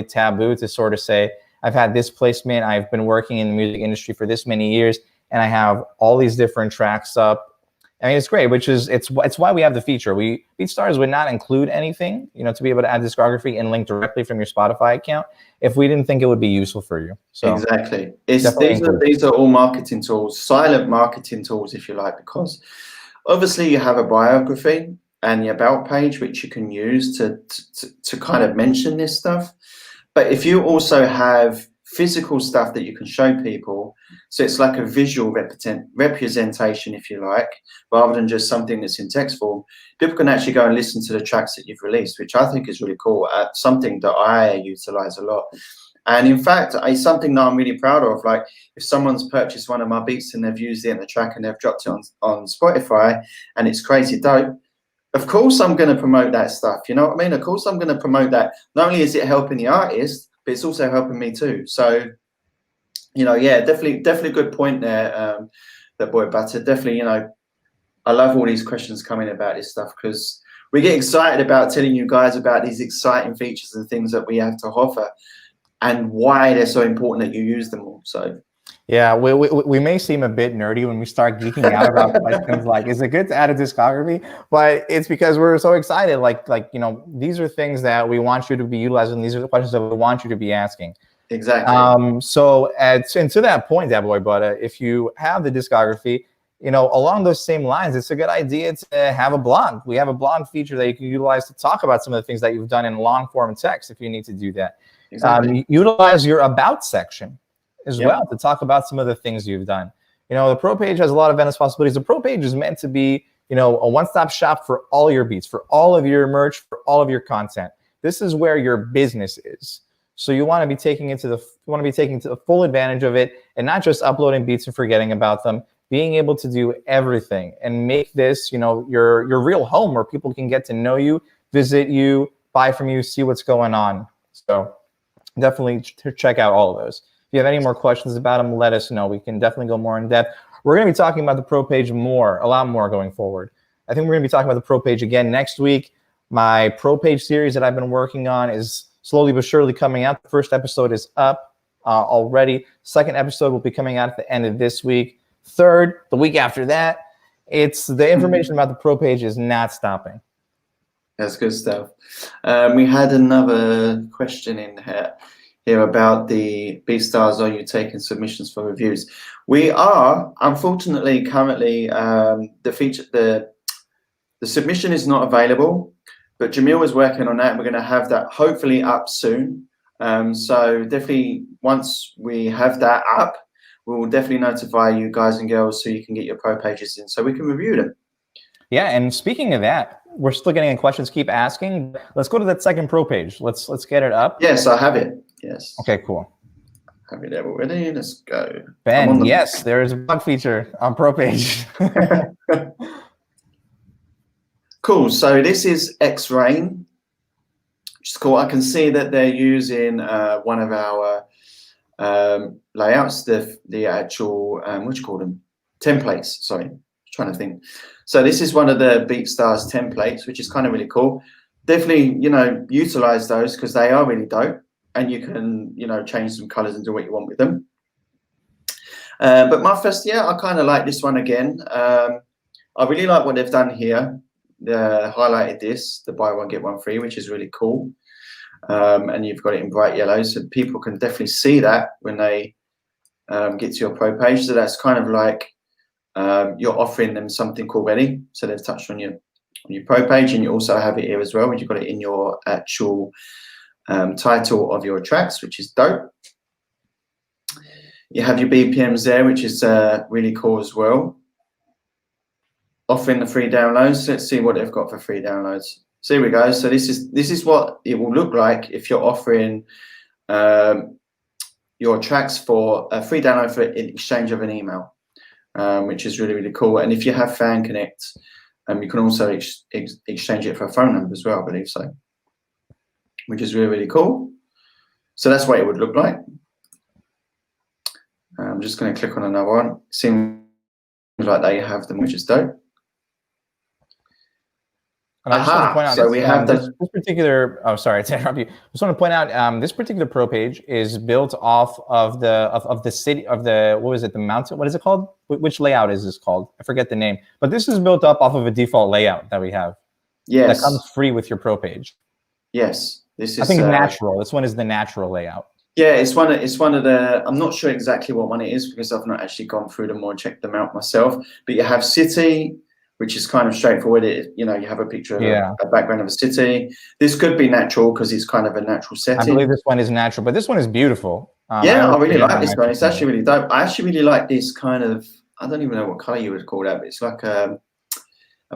taboo to sort of say, I've had this placement, I've been working in the music industry for this many years, and I have all these different tracks up. I mean, it's great, it's why we have the feature. BeatStars would not include anything, to be able to add discography and link directly from your Spotify account if we didn't think it would be useful for you. So exactly. These are all marketing tools, silent marketing tools, if you like, because obviously you have a biography and the about page, which you can use to kind of mention this stuff. But if you also have physical stuff that you can show people, so it's like a visual representation, if you like, rather than just something that's in text form, people can actually go and listen to the tracks that you've released, which I think is really cool. Something that I utilize a lot. And in fact, it's something that I'm really proud of. Like, if someone's purchased one of my beats and they've used it in the track and they've dropped it on Spotify and it's crazy dope, of course I'm going to promote that stuff. You know what I mean? Of course I'm going to promote that. Not only is it helping the artist, but it's also helping me too. So, yeah, definitely a good point there, that Boy Butter. Definitely, I love all these questions coming about this stuff, because we get excited about telling you guys about these exciting features and things that we have to offer and why they're so important that you use them all. So. Yeah, we may seem a bit nerdy when we start geeking out about questions like, is it good to add a discography? But it's because we're so excited. These are things that we want you to be utilizing. These are the questions that we want you to be asking. Exactly. And to that point, that boy, but if you have the discography, along those same lines, it's a good idea to have a blog. We have a blog feature that you can utilize to talk about some of the things that you've done in long form text if you need to do that. Exactly. Utilize your about section. as well to talk about some of the things you've done. The Pro page has a lot of endless possibilities. The Pro page is meant to be, a one-stop shop for all your beats, for all of your merch, for all of your content. This is where your business is. So you want to be taking the full advantage of it, and not just uploading beats and forgetting about them. Being able to do everything and make this, your real home where people can get to know you, visit you, buy from you, see what's going on. So definitely check out all of those. If you have any more questions about them, let us know. We can definitely go more in depth. We're going to be talking about the Pro page a lot more going forward. I think we're going to be talking about the Pro page again next week. My Pro page series that I've been working on is slowly but surely coming out. The first episode is up already. Second episode will be coming out at the end of this week. Third, the week after that. It's the information about the Pro page is not stopping. That's good stuff. We had another question in here about the BeatStars. Are you taking submissions for reviews? We are. Unfortunately, currently, the submission is not available, but Jamil is working on that. We're going to have that hopefully up soon. So definitely, once we have that up, we will definitely notify you guys and girls so you can get your Pro pages in so we can review them. Yeah, and speaking of that, we're still getting in questions. Keep asking. Let's go to that second Pro page. Let's get it up. Yes, I have it. Yes. Okay, cool. Have it there already. Let's go. Ben, yes, there is a blog feature on Pro page. Cool. So this is X-Rain, which is cool. I can see that they're using one of our layouts, the actual what do you call them? Templates. Sorry, I'm trying to think. So this is one of the BeatStars templates, which is kind of really cool. Definitely, utilize those because they are really dope, and you can, change some colors and do what you want with them. But my first, I kind of like this one again. I really like what they've done here. They highlighted this, the buy one get one free, which is really cool. And you've got it in bright yellow, so people can definitely see that when they get to your Pro page. So that's kind of like you're offering them something already. So they've touched on your Pro page, and you also have it here as well when you've got it in your actual title of your tracks, which is dope. You have your BPMs there, which is really cool as well. Offering the free downloads. Let's see what they've got for free downloads. So here we go. So this is what it will look like if you're offering your tracks for a free download for in exchange of an email, which is really, really cool. And if you have Fan Connect, you can also exchange it for a phone number as well, I believe so, which is really, really cool. So that's what it would look like. I'm just going to click on another one. Seems like they have them, which is dope. And I just want to point out, so we have this particular. Oh, sorry to interrupt you. I just want to point out this particular Pro page is built off of the city of the, what was it, the mountain? What is it called? Which layout is this called? I forget the name. But this is built up off of a default layout that we have. Yes. That comes free with your Pro page. Yes. This is. I think natural. This one is the natural layout. Yeah, it's one of the. I'm not sure exactly what one it is because I've not actually gone through them or checked them out myself. But you have city, which is kind of straightforward. You have a picture of a background of a city. This could be natural because it's kind of a natural setting. I believe this one is natural, but this one is beautiful. Yeah, I really like this one. It's actually really dope. I actually really like this kind of, I don't even know what color you would call that, but it's like a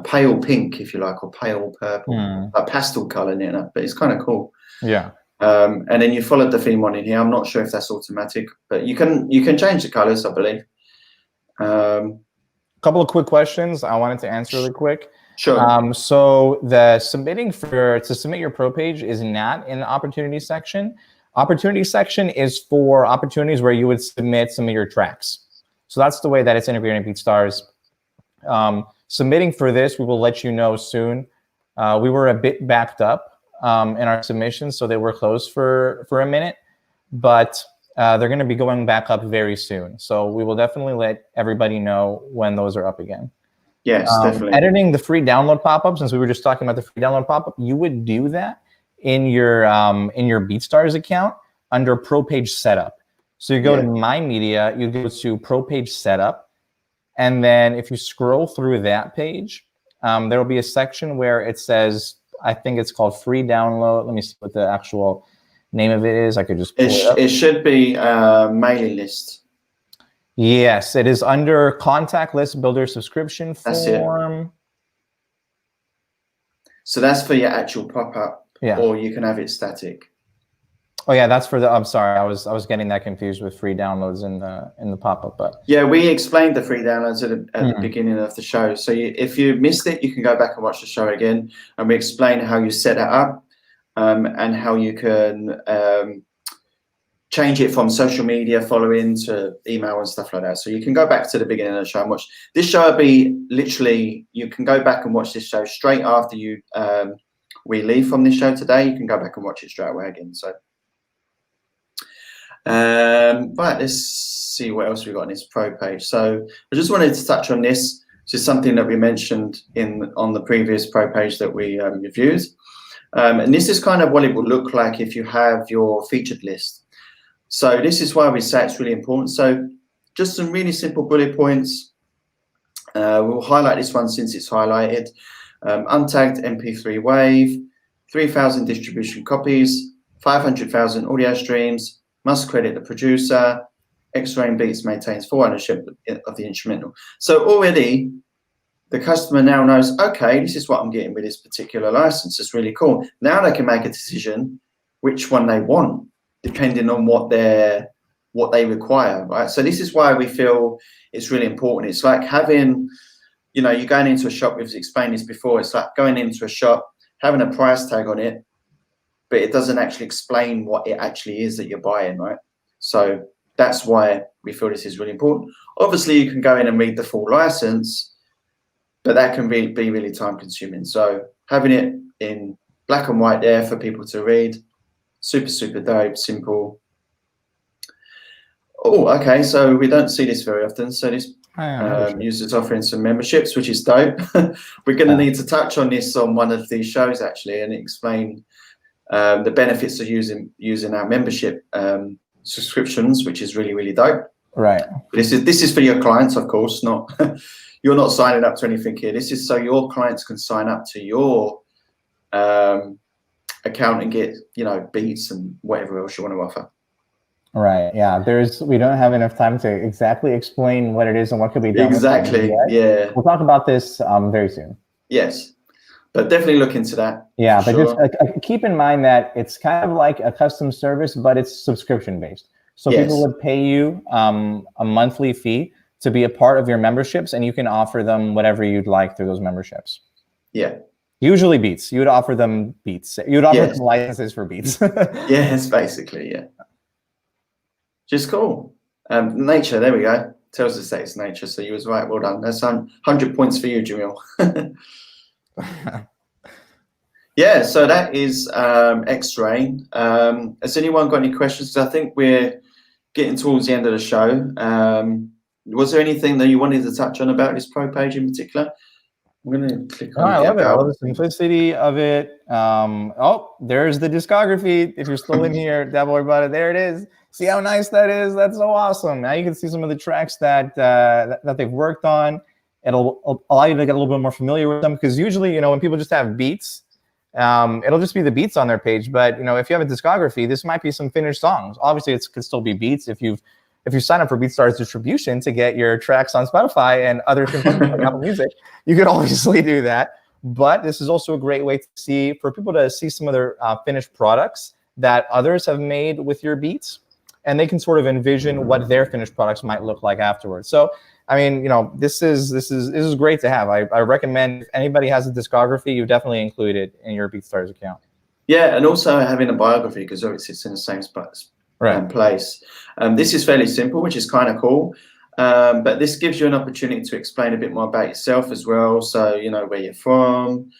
pale pink, if you like, or pale purple, a pastel color, but it's kind of cool. Yeah. And then you followed the theme on in here. I'm not sure if that's automatic, but you can change the colors, I believe. Couple of quick questions I wanted to answer really quick. Sure. So the to submit your Pro page is not in the opportunity section. Opportunity section is for opportunities where you would submit some of your tracks. So that's the way that it's integrated in BeatStars. Submitting for this, we will let you know soon. We were a bit backed up in our submissions, so they were closed for a minute, but they're going to be going back up very soon. So we will definitely let everybody know when those are up again. Yes, definitely. Editing the free download pop-up, since we were just talking about the free download pop-up, you would do that in your BeatStars account under Pro Page Setup. So you go to My Media, you go to Pro Page Setup, and then if you scroll through that page, there will be a section where it says, I think it's called free download. Let me see what the actual name of it is. I could just pull it up. It should be mailing list. Yes, it is under contact list builder subscription That's it. form. So that's for your actual pop-up, Yeah. or you can have it static. Oh yeah, that's for the. I'm sorry, I was getting that confused with free downloads in the pop-up. But yeah, we explained the free downloads at the beginning of the show. So if you missed it, you can go back and watch the show again, and we explain how you set it up, and how you can change it from social media following to email and stuff like that. So you can go back to the beginning of the show and watch. This show will be literally, you can go back and watch this show straight after you we leave from this show today. You can go back and watch it straight away again. So right, let's see what else we got on this pro page. So I just wanted to touch on this, which is something that we mentioned on the previous pro page that we reviewed. And this is kind of what it would look like if you have your featured list. So this is why we say it's really important. So just some really simple bullet points. We'll highlight this one since it's highlighted. Untagged MP3 wave, 3,000 distribution copies, 500,000 audio streams, must credit the producer, X-Rain Beats maintains full ownership of the instrumental. So already the customer now knows, okay, this is what I'm getting with this particular license. It's really cool. Now they can make a decision which one they want, depending on what they require, right? So this is why we feel it's really important. It's like having, you know, you're going into a shop, we've explained this before, it's like going into a shop, having a price tag on it, but it doesn't actually explain what it actually is that you're buying, right? So that's why we feel this is really important. Obviously, you can go in and read the full license, but that can be really time consuming. So having it in black and white there for people to read, super dope, simple. Oh, okay, so we don't see this very often. So this users offering some memberships, which is dope. We're going to need to touch on this on one of these shows actually, and explain the benefits of using our membership subscriptions, which is really dope. Right. This is for your clients, of course. Not you're not signing up to anything here. This is so your clients can sign up to your account and get, you know, beats and whatever else you want to offer. Right. Yeah. We don't have enough time to exactly explain what it is and what could be done. Exactly. Yeah. We'll talk about this very soon. Yes, but definitely look into that. Yeah, but just keep in mind that it's kind of like a custom service, but it's subscription based. So people would pay you a monthly fee to be a part of your memberships, and you can offer them whatever you'd like through those memberships. Yeah. Usually beats. You would offer them beats. You would offer them licenses for beats. Yes, basically, yeah. Just cool. Nature, there we go. Tells us that it's nature, so you was right. Well done. That's 100 points for you, Jamil. Yeah, so that is X-Rain. Has anyone got any questions? I think we're getting towards the end of the show. Was there anything that you wanted to touch on about this pro page in particular? I'm going to click on I love it. All the simplicity of it. Oh, there's the discography. If you're still in here, don't worry about it. There it is. See how nice that is? That's so awesome. Now you can see some of the tracks that they've worked on. It'll allow you to get a little bit more familiar with them, because usually, you know, when people just have beats, it'll just be the beats on their page. But, you know, if you have a discography, this might be some finished songs. Obviously, it could still be beats if you sign up for BeatStars distribution to get your tracks on Spotify and other things like Apple Music, you could obviously do that. But this is also a great way for people to see some of their finished products that others have made with your beats, and they can sort of envision what their finished products might look like afterwards. So, I mean, you know, this is great to have. I recommend if anybody has a discography, you definitely include it in your BeatStars account. Yeah, and also having a biography, because obviously it's in the same spot. Place. This is fairly simple, which is kind of cool, but this gives you an opportunity to explain a bit more about yourself as well. So, you know, where you're from.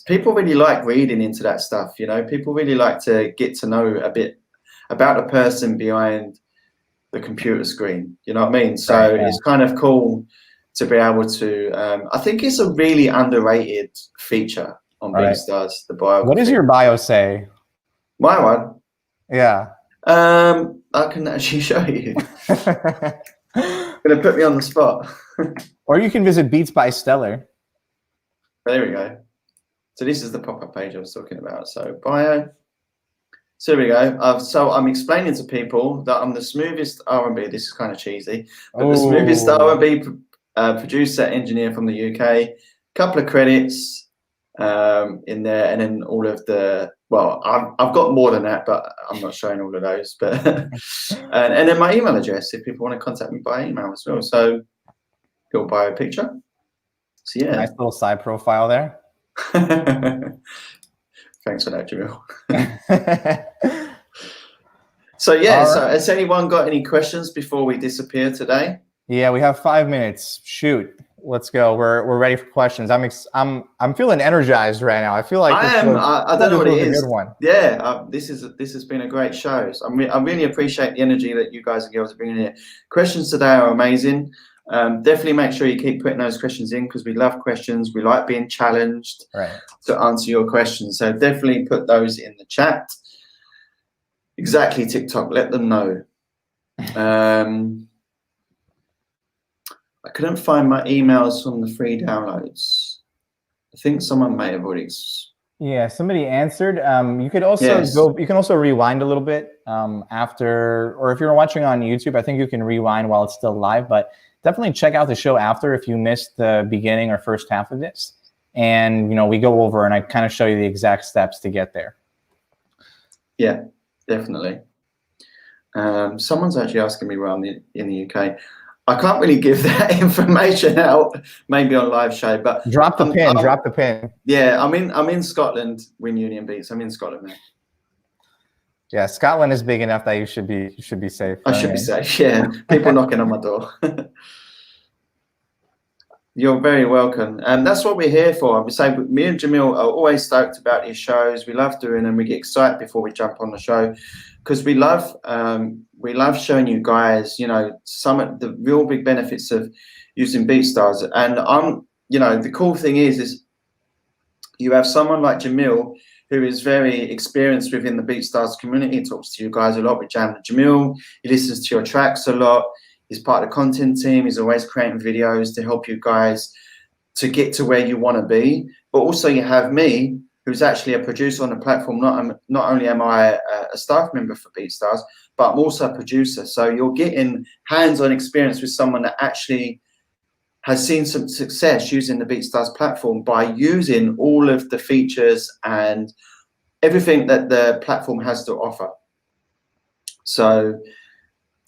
People really like reading into that stuff. You know, people really like to get to know a bit about the person behind the computer screen. You know what I mean? So it's kind of cool to be able to. I think it's a really underrated feature on BeatStars. The biography. What does your bio say? My one. Yeah. I can actually show you. Gonna put me on the spot. Or you can visit Beats by Stellar. There we go. So this is the pop-up page I was talking about. So bio. So there we go. So I'm explaining to people that I'm the smoothest R&B. This is kind of cheesy, but the smoothest R&B producer engineer from the UK. Couple of credits in there, and then all of the. Well, I've got more than that, but I'm not showing all of those. But and then my email address if people want to contact me by email as well. So go bio picture. So yeah, nice little side profile there. Thanks for that, Jamil. So yeah, so has anyone got any questions before we disappear today? Yeah, we have 5 minutes. Shoot, let's go. We're ready for questions. I'm feeling energized right now. I feel like I am. I don't know what it is. A good one. Yeah, this has been a great show. So I really appreciate the energy that you guys and girls are bringing here. Questions today are amazing. Definitely make sure you keep putting those questions in because we love questions. We like being challenged to answer your questions. So definitely put those in the chat. Exactly, TikTok. Let them know. I couldn't find my emails from the free downloads. I think someone may have already. Yeah, somebody answered. You could also go. You can also rewind a little bit after, or if you're watching on YouTube, I think you can rewind while it's still live. But definitely check out the show after if you missed the beginning or first half of this. And we go over and I kind of show you the exact steps to get there. Yeah, definitely. Someone's actually asking me where I'm in the UK. I can't really give that information out, maybe on live show, but drop the pin. Drop the pin. Yeah, I'm in Scotland. Win Union Beats. I'm in Scotland, man. Yeah, Scotland is big enough that you should be safe. I should be safe. Yeah, people knocking on my door. You're very welcome, and that's what we're here for. We say me and Jamil are always stoked about these shows. We love doing them. We get excited before we jump on the show because we love showing you guys, some of the real big benefits of using BeatStars. And the cool thing is you have someone like Jamil who is very experienced within the BeatStars community. He talks to you guys a lot. We jam with Jamil. He listens to your tracks a lot. He's part of the content team. He's always creating videos to help you guys to get to where you want to be. But also you have me, who's actually a producer on the platform. Not only am I a staff member for BeatStars, but I'm also a producer. So you're getting hands-on experience with someone that actually has seen some success using the BeatStars platform by using all of the features and everything that the platform has to offer. So,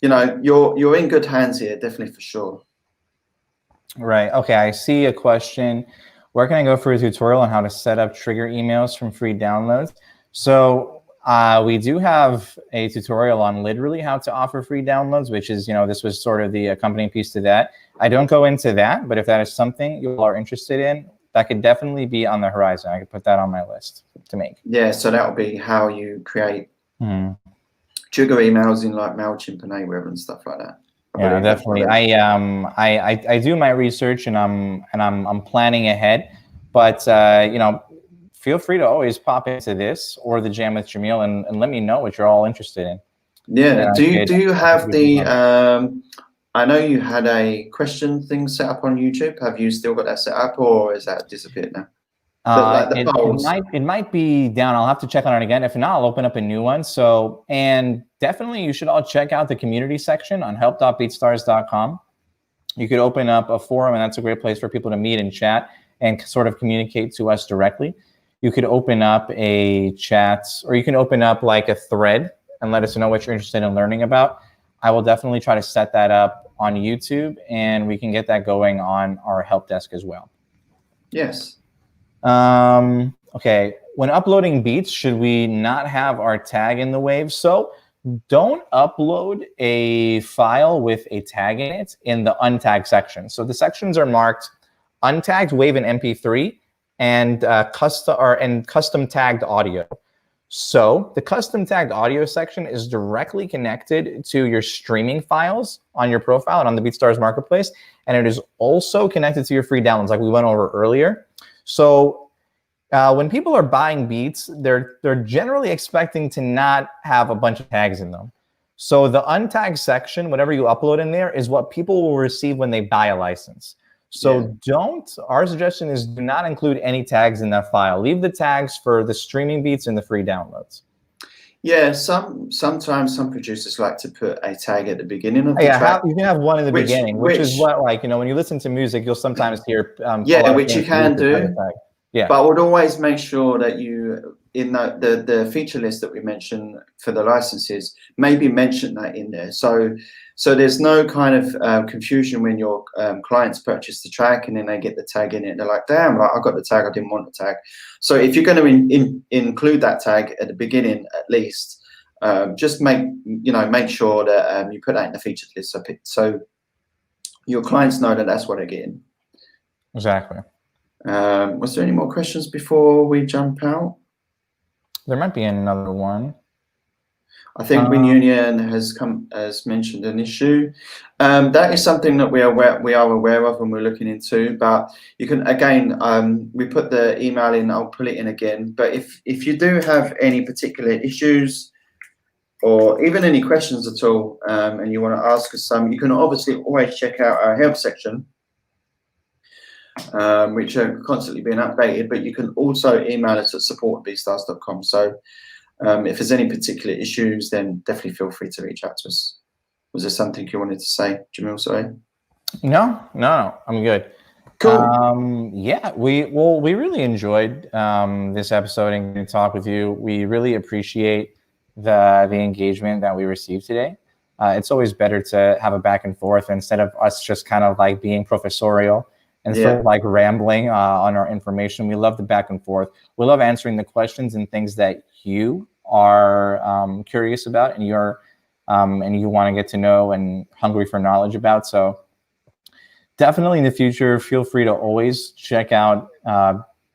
you're in good hands here, definitely, for sure. Right. Okay. I see a question. Where can I go for a tutorial on how to set up trigger emails from free downloads? So we do have a tutorial on literally how to offer free downloads, which is, this was sort of the accompanying piece to that. I don't go into that, but if that is something you all are interested in, that could definitely be on the horizon. I could put that on my list to make. Yeah. So that would be how you create trigger emails in like MailChimp and Aweber and stuff like that. Yeah, definitely. I do my research and I'm planning ahead, but feel free to always pop into this or the Jam with Jamil and let me know what you're all interested in. Yeah. Do you have the I know you had a question thing set up on YouTube. Have you still got that set up, or is that disappeared now? It might be down. I'll have to check on it again. If not, I'll open up a new one. So, and definitely you should all check out the community section on help.beatstars.com. You could open up a forum, and that's a great place for people to meet and chat and sort of communicate to us directly. You could open up a chat, or you can open up like a thread and let us know what you're interested in learning about. I will definitely try to set that up on YouTube, and we can get that going on our help desk as well. Yes. Okay, when uploading beats, should we not have our tag in the wave? So don't upload a file with a tag in it in the untagged section. So the sections are marked untagged, wave, and MP3, and custom tagged audio. So the custom tagged audio section is directly connected to your streaming files on your profile and on the BeatStars marketplace, and it is also connected to your free downloads like we went over earlier. So when people are buying beats, they're generally expecting to not have a bunch of tags in them. So the untagged section, whatever you upload in there, is what people will receive when they buy a license. So our suggestion is do not include any tags in that file. Leave the tags for the streaming beats and the free downloads. Yeah, sometimes some producers like to put a tag at the beginning of the Yeah, track, you can have one in the which beginning, which is which what, like, when you listen to music, you'll sometimes hear a yeah, lot of which you famous can producers have a do. tag. Yeah, But I would always make sure that you, in the feature list that we mentioned for the licenses, maybe mention that in there. So there's no kind of confusion when your clients purchase the track and then they get the tag in it. They're like, damn, like, I got the tag, I didn't want the tag. So if you're going to include that tag at the beginning, at least, just make sure that you put that in the featured list, so your clients know that that's what they're getting. exactly. Was there any more questions before we jump out? There might be another one. I think Win Union has mentioned an issue. That is something that we are aware of and we're looking into. But you can, again, we put the email in. I'll put it in again. But if you do have any particular issues or even any questions at all, and you want to ask us some, you can obviously always check out our help section, which are constantly being updated. But you can also email us at support@beatstars.com. So if there's any particular issues, then definitely feel free to reach out to us. Was there something you wanted to say, Jamil? Sorry. No, I'm good. Cool. Yeah, we really enjoyed this episode and getting to talk with you. We really appreciate the engagement that we received today. It's always better to have a back and forth instead of us just kind of like being professorial and sort of like rambling on our information. We love the back and forth. We love answering the questions and things that you are curious about and you want to get to know and hungry for knowledge about. So definitely in the future, feel free to always check out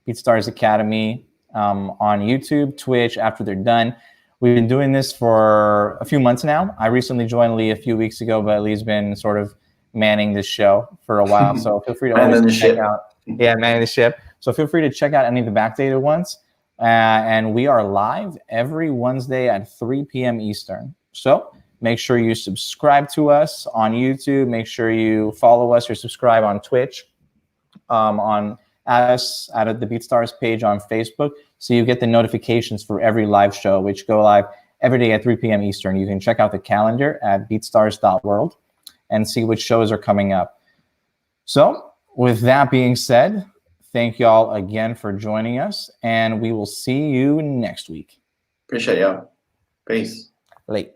BeatStars Academy on YouTube, Twitch after they're done. We've been doing this for a few months now. I recently joined Lee a few weeks ago, but Lee's been sort of manning the show for a while. So feel free to always check out. Yeah, manning the ship. So feel free to check out any of the backdated ones. And we are live every Wednesday at 3 p.m. Eastern. So make sure you subscribe to us on YouTube. Make sure you follow us or subscribe on Twitch, at us at the BeatStars page on Facebook, so you get the notifications for every live show, which go live every day at 3 p.m. Eastern. You can check out the calendar at beatstars.world and see which shows are coming up. So with that being said, thank y'all again for joining us, and we will see you next week. Appreciate y'all. Peace. Late.